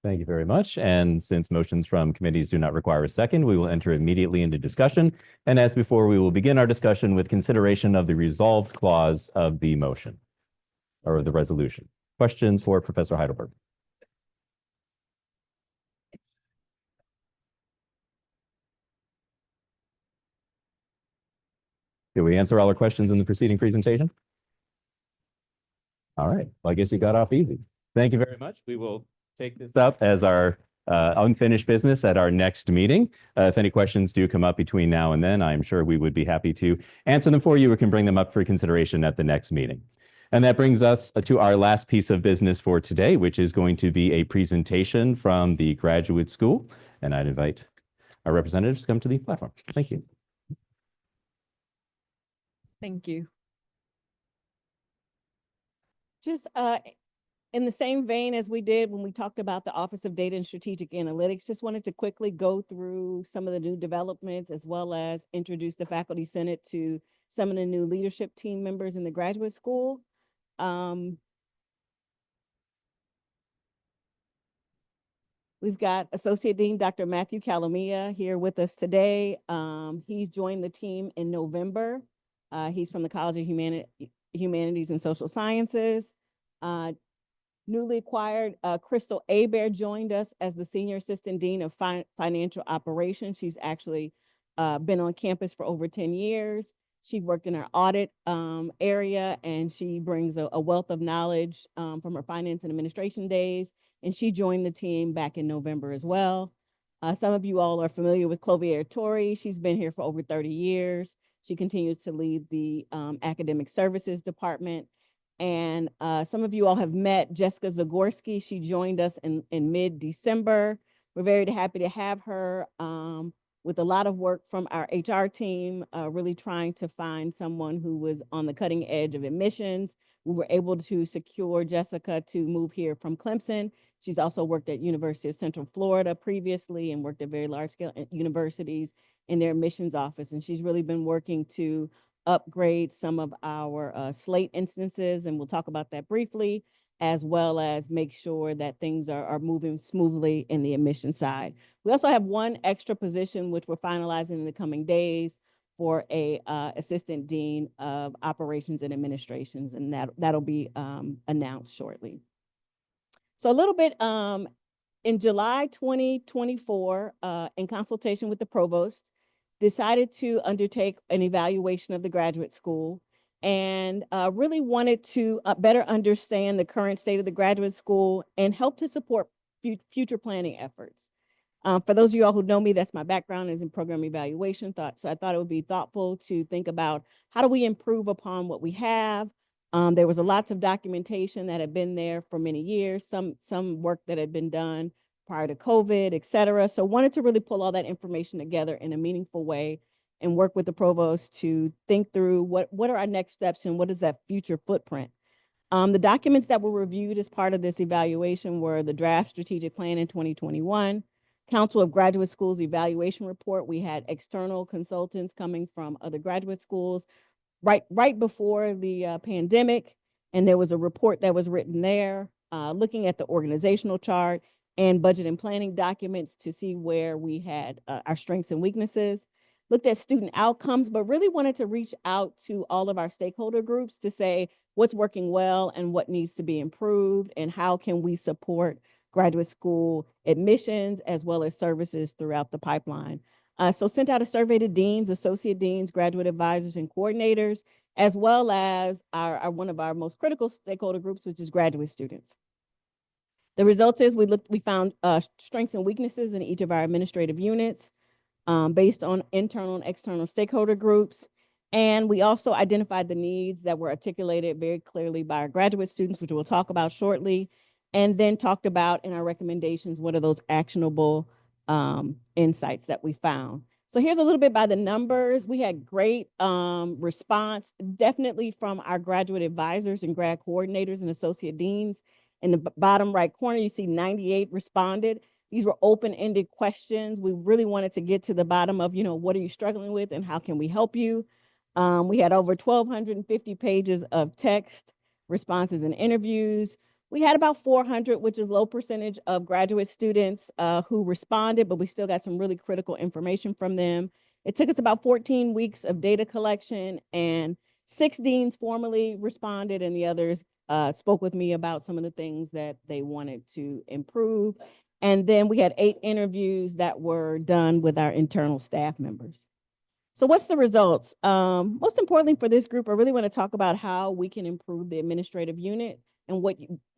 Thank you very much. And since motions from committees do not require a second, we will enter immediately into discussion. And as before, we will begin our discussion with consideration of the resolved clause of the motion or the resolution. Questions for Professor Heidelberg? Did we answer all our questions in the preceding presentation? All right. Well, I guess you got off easy. Thank you very much. We will take this up as our unfinished business at our next meeting. If any questions do come up between now and then, I'm sure we would be happy to answer them for you or can bring them up for consideration at the next meeting. And that brings us to our last piece of business for today, which is going to be a presentation from the graduate school. And I'd invite our representatives to come to the platform. Thank you. Thank you. Just in the same vein as we did when we talked about the Office of Data and Strategic Analytics, just wanted to quickly go through some of the new developments as well as introduce the Faculty Senate to some of the new leadership team members in the graduate school. We've got Associate Dean Dr. Matthew Calamia here with us today. He's joined the team in November. He's from the College of Humanities and Social Sciences. Newly acquired Crystal Abear joined us as the Senior Assistant Dean of Financial Operations. She's actually been on campus for over 10 years. She worked in our audit area, and she brings a wealth of knowledge from her finance and administration days. And she joined the team back in November as well. Some of you all are familiar with Clovier Torrey. She's been here for over 30 years. She continues to lead the Academic Services Department. And some of you all have met Jessica Zagorski. She joined us in mid-December. We're very happy to have her with a lot of work from our HR team, really trying to find someone who was on the cutting edge of admissions. We were able to secure Jessica to move here from Clemson. She's also worked at University of Central Florida previously and worked at very large-scale universities in their admissions office. And she's really been working to upgrade some of our slate instances, and we'll talk about that briefly, as well as make sure that things are moving smoothly in the admission side. We also have one extra position, which we're finalizing in the coming days for a Assistant Dean of Operations and Administrations, and that'll be announced shortly. So a little bit, in July 2024, in consultation with the provost, decided to undertake an evaluation of the graduate school and really wanted to better understand the current state of the graduate school and help to support future planning efforts. For those of you all who know me, that's my background is in program evaluation. So I thought it would be thoughtful to think about how do we improve upon what we have. There was lots of documentation that had been there for many years, some work that had been done prior to COVID, et cetera. So wanted to really pull all that information together in a meaningful way and work with the provost to think through what are our next steps and what is that future footprint. The documents that were reviewed as part of this evaluation were the draft strategic plan in 2021, Council of Graduate Schools evaluation report. We had external consultants coming from other graduate schools right before the pandemic, and there was a report that was written there looking at the organizational chart and budget and planning documents to see where we had our strengths and weaknesses. Looked at student outcomes, but really wanted to reach out to all of our stakeholder groups to say what's working well and what needs to be improved and how can we support graduate school admissions as well as services throughout the pipeline. So sent out a survey to deans, associate deans, graduate advisors, and coordinators, as well as one of our most critical stakeholder groups, which is graduate students. The results is we found strengths and weaknesses in each of our administrative units based on internal and external stakeholder groups. And we also identified the needs that were articulated very clearly by our graduate students, which we'll talk about shortly, and then talked about in our recommendations, what are those actionable insights that we found. So here's a little bit by the numbers. We had great response, definitely from our graduate advisors and grad coordinators and associate deans. In the bottom right corner, you see 98 responded. These were open-ended questions. We really wanted to get to the bottom of, what are you struggling with and how can we help you? We had over 1,250 pages of text responses and interviews. We had about 400, which is low percentage of graduate students who responded, but we still got some really critical information from them. It took us about 14 weeks of data collection, and 6 deans formally responded, and the others spoke with me about some of the things that they wanted to improve. And then we had 8 interviews that were done with our internal staff members. So what's the results? Most importantly for this group, I really want to talk about how we can improve the administrative unit and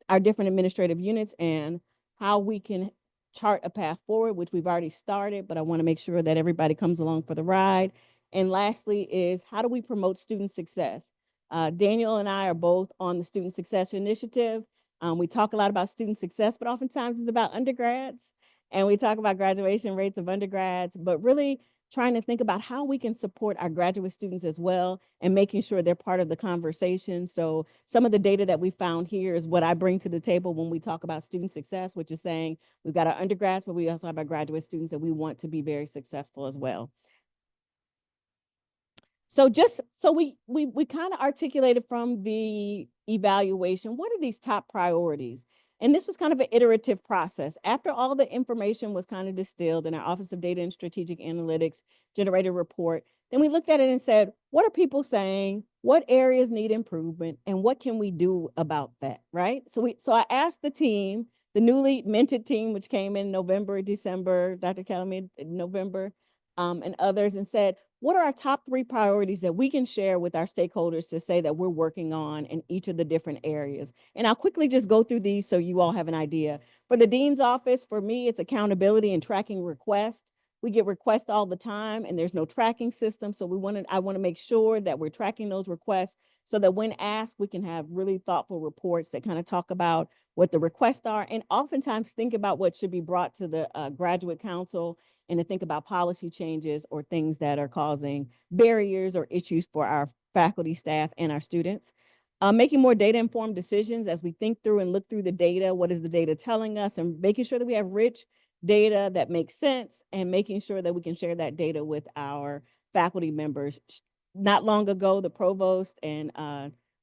our different administrative units and how we can chart a path forward, which we've already started, but I want to make sure that everybody comes along for the ride. And lastly is, how do we promote student success? Daniel and I are both on the Student Success Initiative. We talk a lot about student success, but oftentimes it's about undergrads, and we talk about graduation rates of undergrads, but really trying to think about how we can support our graduate students as well and making sure they're part of the conversation. So some of the data that we found here is what I bring to the table when we talk about student success, which is saying we've got our undergrads, but we also have our graduate students that we want to be very successful as well. So we kind of articulated from the evaluation, what are these top priorities? And this was kind of an iterative process. After all the information was kind of distilled in our Office of Data and Strategic Analytics generated report, then we looked at it and said, what are people saying? What areas need improvement? And what can we do about that, right? So I asked the team, the newly minted team, which came in November, December, Dr. Calamid in November, and others, and said, what are our top 3 priorities that we can share with our stakeholders to say that we're working on in each of the different areas? And I'll quickly just go through these so you all have an idea. For the Dean's Office, for me, it's accountability and tracking requests. We get requests all the time and there's no tracking system. So I want to make sure that we're tracking those requests so that when asked, we can have really thoughtful reports that kind of talk about what the requests are, and oftentimes think about what should be brought to the graduate council, and to think about policy changes or things that are causing barriers or issues for our faculty, staff, and our students. Making more data-informed decisions as we think through and look through the data. What is the data telling us? And making sure that we have rich data that makes sense, and making sure that we can share that data with our faculty members. Not long ago, the provost and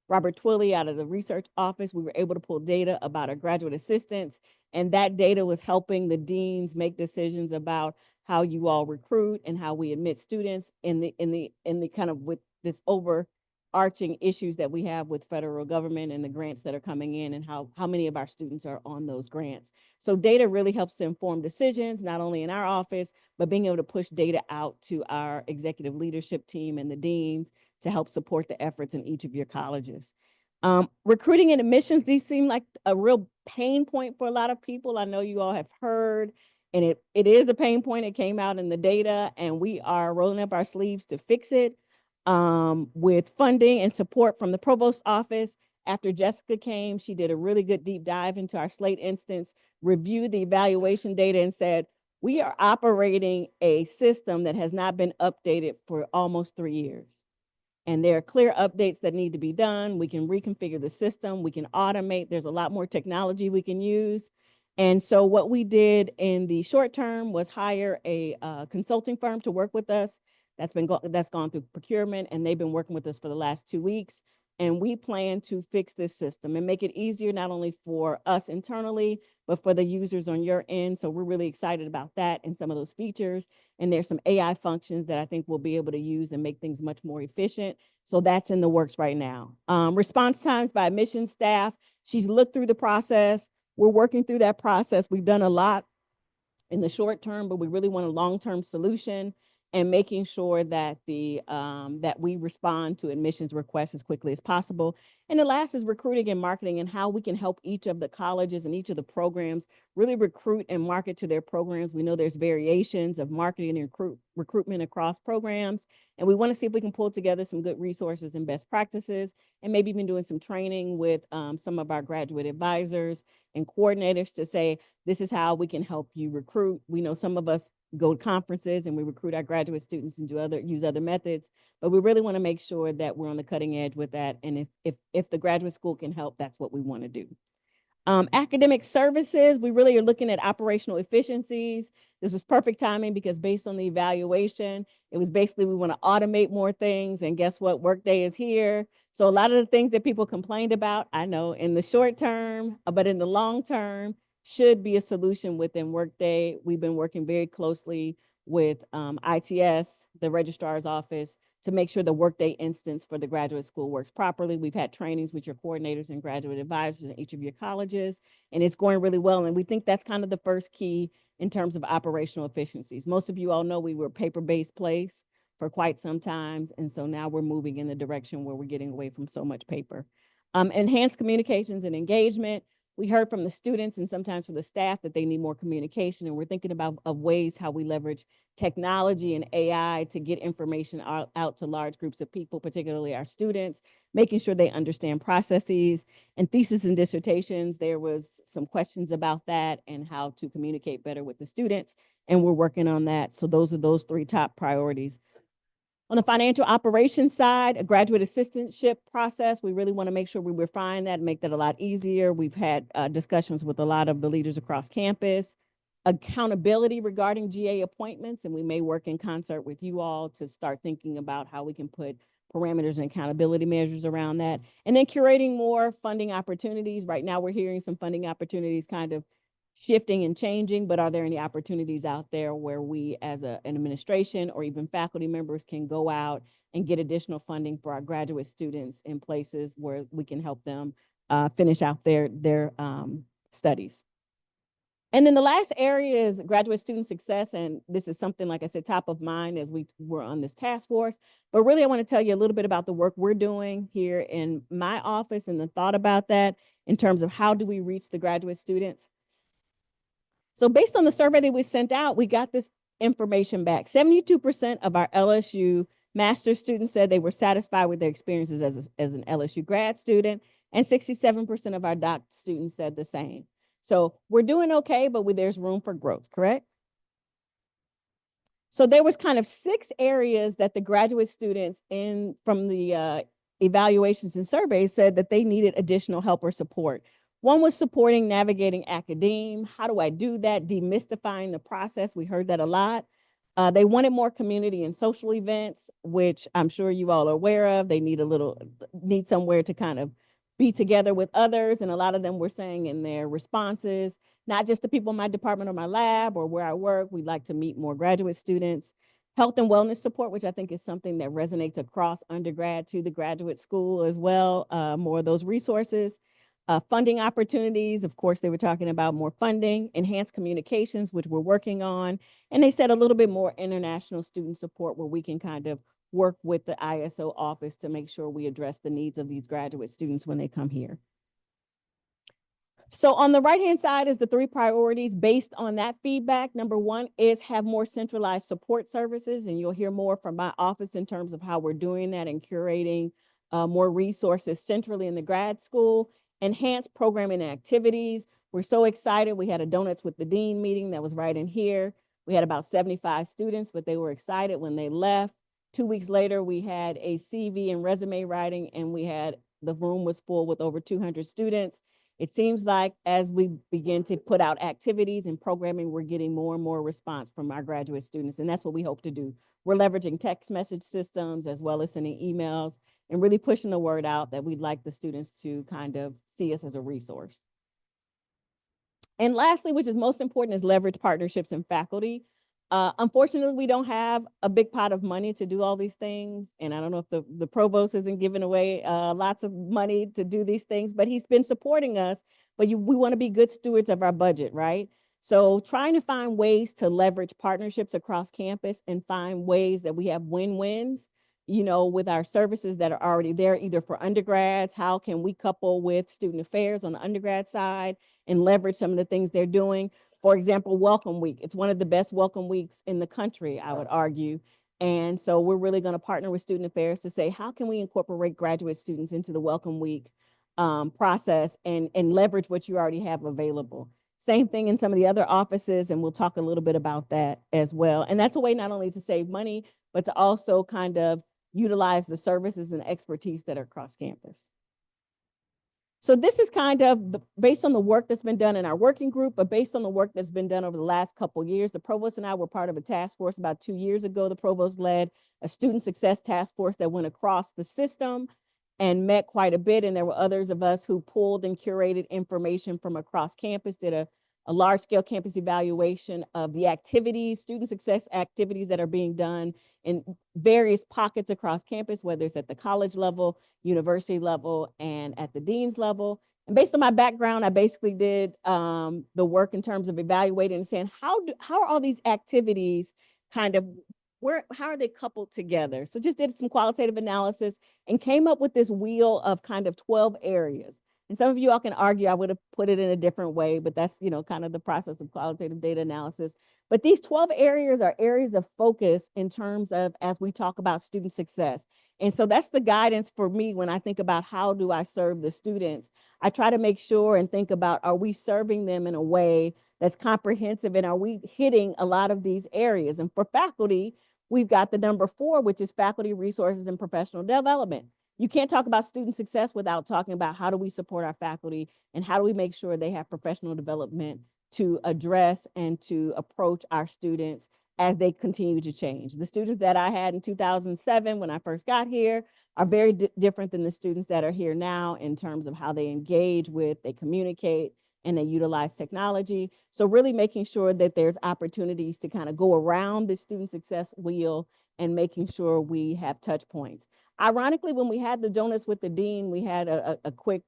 Robert Twilley out of the research office, we were able to pull data about our graduate assistants, and that data was helping the deans make decisions about how you all recruit and how we admit students in the kind of with this overarching issues that we have with federal government and the grants that are coming in, and how many of our students are on those grants. So data really helps to inform decisions, not only in our office, but being able to push data out to our executive leadership team and the deans to help support the efforts in each of your colleges. Recruiting and admissions, these seem like a real pain point for a lot of people. I know you all have heard, and it is a pain point. It came out in the data, and we are rolling up our sleeves to fix it with funding and support from the provost office. After Jessica came, she did a really good deep dive into our Slate instance, reviewed the evaluation data, and said, we are operating a system that has not been updated for almost 3 years. And there are clear updates that need to be done. We can reconfigure the system. We can automate. There's a lot more technology we can use. And so what we did in the short term was hire a consulting firm to work with us. That's gone through procurement, and they've been working with us for the last 2 weeks. And we plan to fix this system and make it easier, not only for us internally, but for the users on your end. So we're really excited about that and some of those features. And there's some AI functions that I think we'll be able to use and make things much more efficient. So that's in the works right now. Response times by admissions staff. She's looked through the process. We're working through that process. We've done a lot in the short term, but we really want a long-term solution, and making sure that that we respond to admissions requests as quickly as possible. And the last is recruiting and marketing, and how we can help each of the colleges and each of the programs really recruit and market to their programs. We know there's variations of marketing and recruitment across programs, and we want to see if we can pull together some good resources and best practices, and maybe even doing some training with some of our graduate advisors and coordinators to say, this is how we can help you recruit. We know some of us go to conferences and we recruit our graduate students and use other methods, but we really want to make sure that we're on the cutting edge with that. And if the graduate school can help, that's what we want to do. Academic services, we really are looking at operational efficiencies. This was perfect timing because based on the evaluation, it was basically we want to automate more things. And guess what? Workday is here. So a lot of the things that people complained about, I know in the short term, but in the long term, should be a solution within Workday. We've been working very closely with ITS, the registrar's office, to make sure the Workday instance for the graduate school works properly. We've had trainings with your coordinators and graduate advisors in each of your colleges, and it's going really well. And we think that's kind of the first key in terms of operational efficiencies. Most of you all know we were a paper-based place for quite some time, and so now we're moving in the direction where we're getting away from so much paper. Enhanced communications and engagement. We heard from the students and sometimes from the staff that they need more communication, and we're thinking about ways how we leverage technology and AI to get information out to large groups of people, particularly our students, making sure they understand processes and thesis and dissertations. There was some questions about that and how to communicate better with the students, and we're working on that. So those are those three top priorities. On the financial operations side, a graduate assistantship process, we really want to make sure we refine that and make that a lot easier. We've had discussions with a lot of the leaders across campus. Accountability regarding GA appointments, and we may work in concert with you all to start thinking about how we can put parameters and accountability measures around that. And then curating more funding opportunities. Right now, we're hearing some funding opportunities kind of shifting and changing, but are there any opportunities out there where we as an administration or even faculty members can go out and get additional funding for our graduate students in places where we can help them finish out their studies. And then the last area is graduate student success. And this is something, like I said, top of mind as we were on this task force. But really, I want to tell you a little bit about the work we're doing here in my office and the thought about that in terms of how do we reach the graduate students. So based on the survey that we sent out, we got this information back. 72% of our LSU master's students said they were satisfied with their experiences as an LSU grad student, and 67% of our doc students said the same. So we're doing okay, but there's room for growth, correct? So there was kind of 6 areas that the graduate students from the evaluations and surveys said that they needed additional help or support. One was supporting navigating academe. How do I do that? Demystifying the process. We heard that a lot. They wanted more community and social events, which I'm sure you all are aware of. They need somewhere to kind of be together with others. And a lot of them were saying in their responses, not just the people in my department or my lab or where I work, we'd like to meet more graduate students. Health and wellness support, which I think is something that resonates across undergrad to the graduate school as well, more of those resources. Funding opportunities, of course, they were talking about more funding, enhanced communications, which we're working on. And they said a little bit more international student support where we can kind of work with the ISO office to make sure we address the needs of these graduate students when they come here. So on the right-hand side is the 3 priorities based on that feedback. Number 1 is have more centralized support services, and you'll hear more from my office in terms of how we're doing that and curating more resources centrally in the grad school. Enhanced programming and activities. We're so excited. We had a Donuts with the Dean meeting that was right in here. We had about 75 students, but they were excited when they left. 2 weeks later, we had a CV and resume writing, and the room was full with over 200 students. It seems like as we begin to put out activities and programming, we're getting more and more response from our graduate students, and that's what we hope to do. We're leveraging text message systems as well as sending emails and really pushing the word out that we'd like the students to kind of see us as a resource. And lastly, which is most important, is leverage partnerships and faculty. Unfortunately, we don't have a big pot of money to do all these things. And I don't know if the provost isn't giving away lots of money to do these things, but he's been supporting us. But we want to be good stewards of our budget, right? So trying to find ways to leverage partnerships across campus and find ways that we have win-wins, with our services that are already there, either for undergrads, how can we couple with student affairs on the undergrad side and leverage some of the things they're doing? For example, Welcome Week. It's one of the best welcome weeks in the country, I would argue. And so we're really going to partner with Student Affairs to say, how can we incorporate graduate students into the Welcome Week process and leverage what you already have available. Same thing in some of the other offices, and we'll talk a little bit about that as well. And that's a way not only to save money, but to also kind of utilize the services and expertise that are across campus. So this is kind of based on the work that's been done in our working group, but based on the work that's been done over the last couple of years. The provost and I were part of a task force about 2 years ago. The provost led a student success task force that went across the system and met quite a bit. And there were others of us who pulled and curated information from across campus, did a large scale campus evaluation of the activities, student success activities that are being done in various pockets across campus, whether it's at the college level, university level, and at the dean's level. And based on my background, I basically did the work in terms of evaluating and saying, how are all these activities kind of, how are they coupled together? So just did some qualitative analysis and came up with this wheel of kind of 12 areas. And some of you all can argue I would have put it in a different way, but that's, you know, kind of the process of qualitative data analysis. But these 12 areas are areas of focus in terms of, as we talk about student success. And so that's the guidance for me when I think about how do I serve the students. I try to make sure and think about, are we serving them in a way that's comprehensive, and are we hitting a lot of these areas? And for faculty, we've got the number 4, which is faculty resources and professional development. You can't talk about student success without talking about how do we support our faculty and how do we make sure they have professional development to address and to approach our students as they continue to change. The students that I had in 2007 when I first got here are very different than the students that are here now in terms of how they engage with, they communicate, and they utilize technology. So really making sure that there's opportunities to kind of go around the student success wheel and making sure we have touch points. Ironically, when we had the donuts with the dean, we had a quick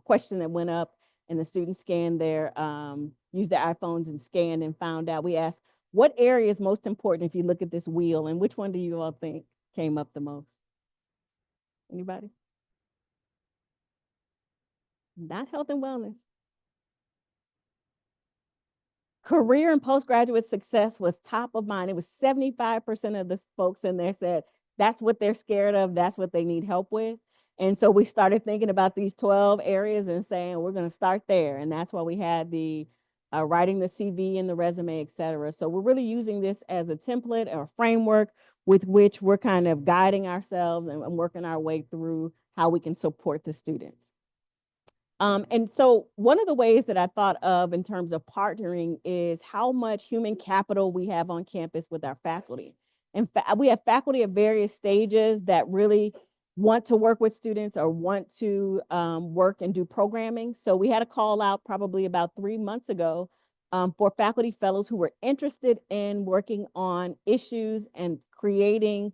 question that went up, and the students scanned their, used their iPhones and scanned and found out. We asked, what area is most important if you look at this wheel, and which one do you all think came up the most? Anybody? Not health and wellness. Career and postgraduate success was top of mind. It was 75% of the folks in there said that's what they're scared of, that's what they need help with. And so we started thinking about these 12 areas and saying, we're going to start there. And that's why we had the writing the CV and the resume, et cetera. So we're really using this as a template or a framework with which we're kind of guiding ourselves and working our way through how we can support the students. And so one of the ways that I thought of in terms of partnering is how much human capital we have on campus with our faculty. In fact, we have faculty at various stages that really want to work with students or want to work and do programming. So we had a call out probably about 3 months ago for faculty fellows who were interested in working on issues and creating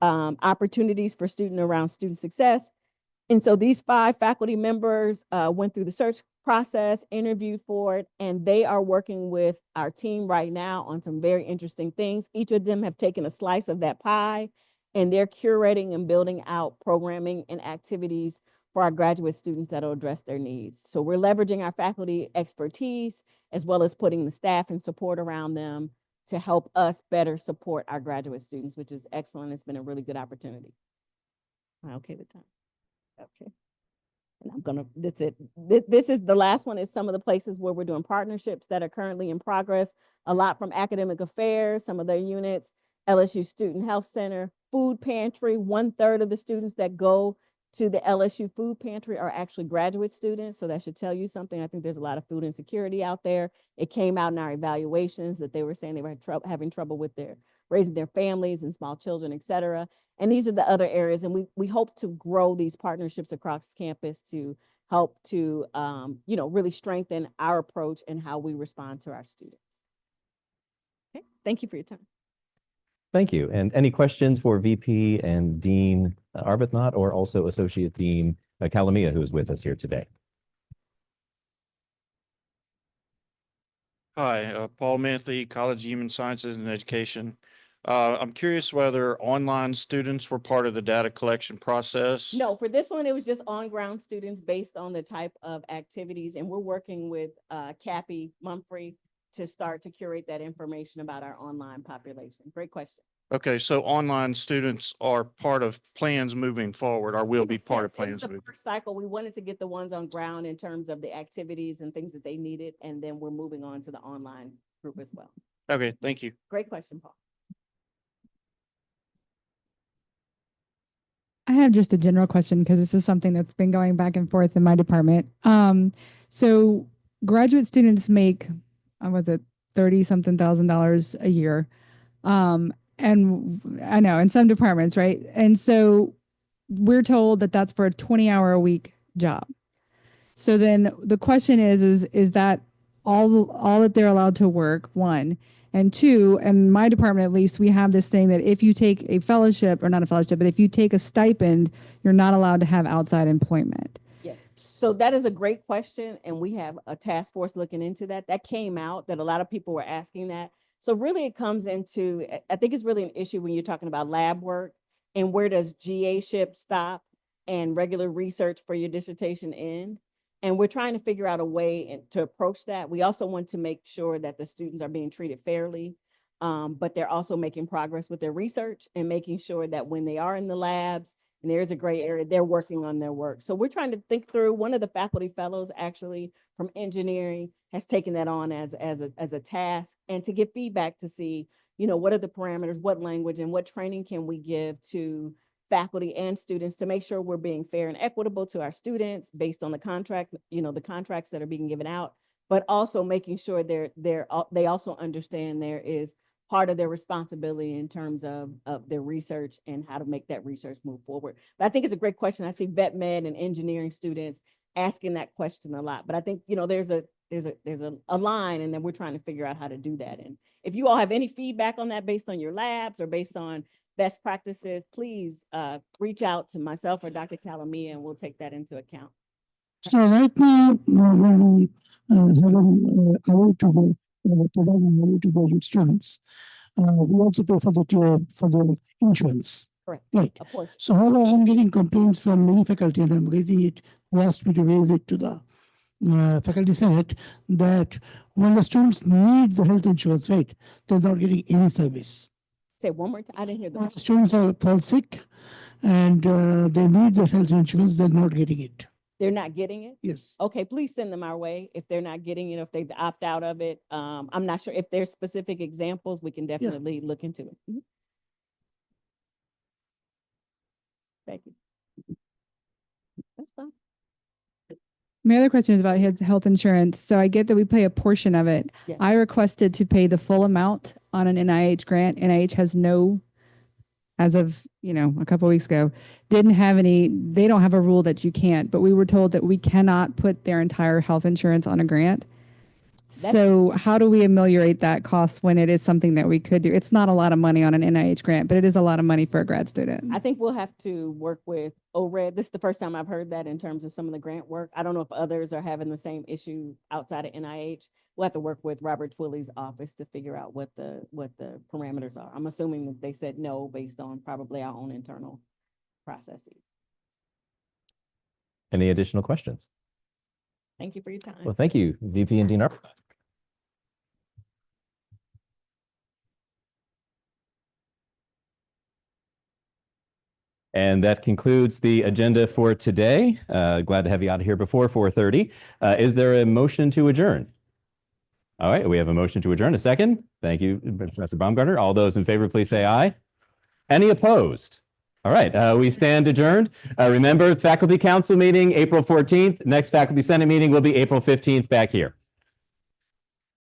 opportunities for students around student success. And so these 5 faculty members went through the search process, interviewed for it, and they are working with our team right now on some very interesting things. Each of them have taken a slice of that pie, and they're curating and building out programming and activities for our graduate students that will address their needs. So we're leveraging our faculty expertise as well as putting the staff and support around them to help us better support our graduate students, which is excellent. It's been a really good opportunity. Am I okay with time? Okay. And I'm gonna, that's it. This is the last one, is some of the places where we're doing partnerships that are currently in progress. A lot from academic affairs, some of their units, LSU Student Health Center, food pantry. 1/3 of the students that go to the LSU food pantry are actually graduate students. So that should tell you something. I think there's a lot of food insecurity out there. It came out in our evaluations that they were saying they were having trouble with raising their families and small children, et cetera. And these are the other areas. And we hope to grow these partnerships across campus to help to, you know, really strengthen our approach and how we respond to our students. Okay, thank you for your time. Thank you. And any questions for VP and Dean Arbuthnot, or also Associate Dean Calamia, who is with us here today? Hi, Paul Manthey, College of Human Sciences and Education. I'm curious whether online students were part of the data collection process. No, for this one, it was just on-ground students based on the type of activities. And we're working with Cappy Mumphrey to start to curate that information about our online population. Great question. Okay, so online students are part of plans moving forward, or will be It's a part of test. It was plans the moving. first cycle. We wanted to get the ones on ground in terms of the activities and things that they needed, and then we're moving on to the online group as well. Okay, thank you. Great question, Paul. I have just a general question because this is something that's been going back and forth in my department. So graduate students make, was it $30-something thousand a year? And I know in some departments, right? And so we're told that that's for a 20-hour-a-week job. So then the question is that all that they're allowed to work, one? And two, in my department at least, we have this thing that if you take a fellowship, or not a fellowship, but if you take a stipend, you're not allowed to have outside employment. Yes. So that is a great question. And we have a task force looking into that. That came out that a lot of people were asking that. So really it comes into, I think it's really an issue when you're talking about lab work and where does GA-ship stop and regular research for your dissertation end. And we're trying to figure out a way to approach that. We also want to make sure that the students are being treated fairly, but they're also making progress with their research and making sure that when they are in the labs and there's a gray area, they're working on their work. So we're trying to think through. One of the faculty fellows actually from engineering has taken that on as a task, and to get feedback to see, what are the parameters, what language and what training can we give to faculty and students to make sure we're being fair and equitable to our students based on the contract, the contracts that are being given out, but also making sure they also understand there is part of their responsibility in terms of their research and how to make that research move forward. But I think it's a great question. I see vet med and engineering students asking that question a lot, but I think, there's a line, and then we're trying to figure out how to do that. And if you all have any feedback on that based on your labs or based on best practices, please reach out to myself or Dr. Calamia, and we'll take that into account. So right now, when we have an award to provide an award to graduate students, we also pay for the insurance. Correct. Right. Of course. So however, I'm getting complaints from many faculty, and I'm raising it, who asked me to raise it to the faculty senate, that when the students need the health insurance, right, they're not getting any service. Say one more time. I didn't hear When that. the students fall sick and they need the health insurance, they're not getting it. They're not getting it? Yes. Okay, please send them our way if they're not getting it, if they've opted out of it. I'm not sure if there's specific examples, we can definitely look into it. Mhm. Thank you. That's fine. My other question is about health insurance. So I get that we pay a portion of it. Yes. I requested to pay the full amount on an NIH grant. NIH has no, as of, a couple of weeks ago, they don't have a rule that you can't, but we were told that we cannot put their entire health insurance on a grant. So how do we ameliorate that cost when it is something that we could do? It's not a lot of money on an NIH grant, but it is a lot of money for a grad student. I think we'll have to work with ORED. This is the first time I've heard that in terms of some of the grant work. I don't know if others are having the same issue outside of NIH. We'll have to work with Robert Twilley's office to figure out what the parameters are. I'm assuming that they said no based on probably our own internal processes. Any additional questions? Thank you for your time. Well, thank you, VP and Dean Arbuthnot. And that concludes the agenda for today. Glad to have you out of here before 4:30. Is there a motion to adjourn? All right, we have a motion to adjourn. A second? Thank you, Professor Baumgartner. All those in favor, please say aye. Any opposed? All right, we stand adjourned. Remember, Faculty Council meeting, April 14th. Next Faculty Senate meeting will be April 15th back here.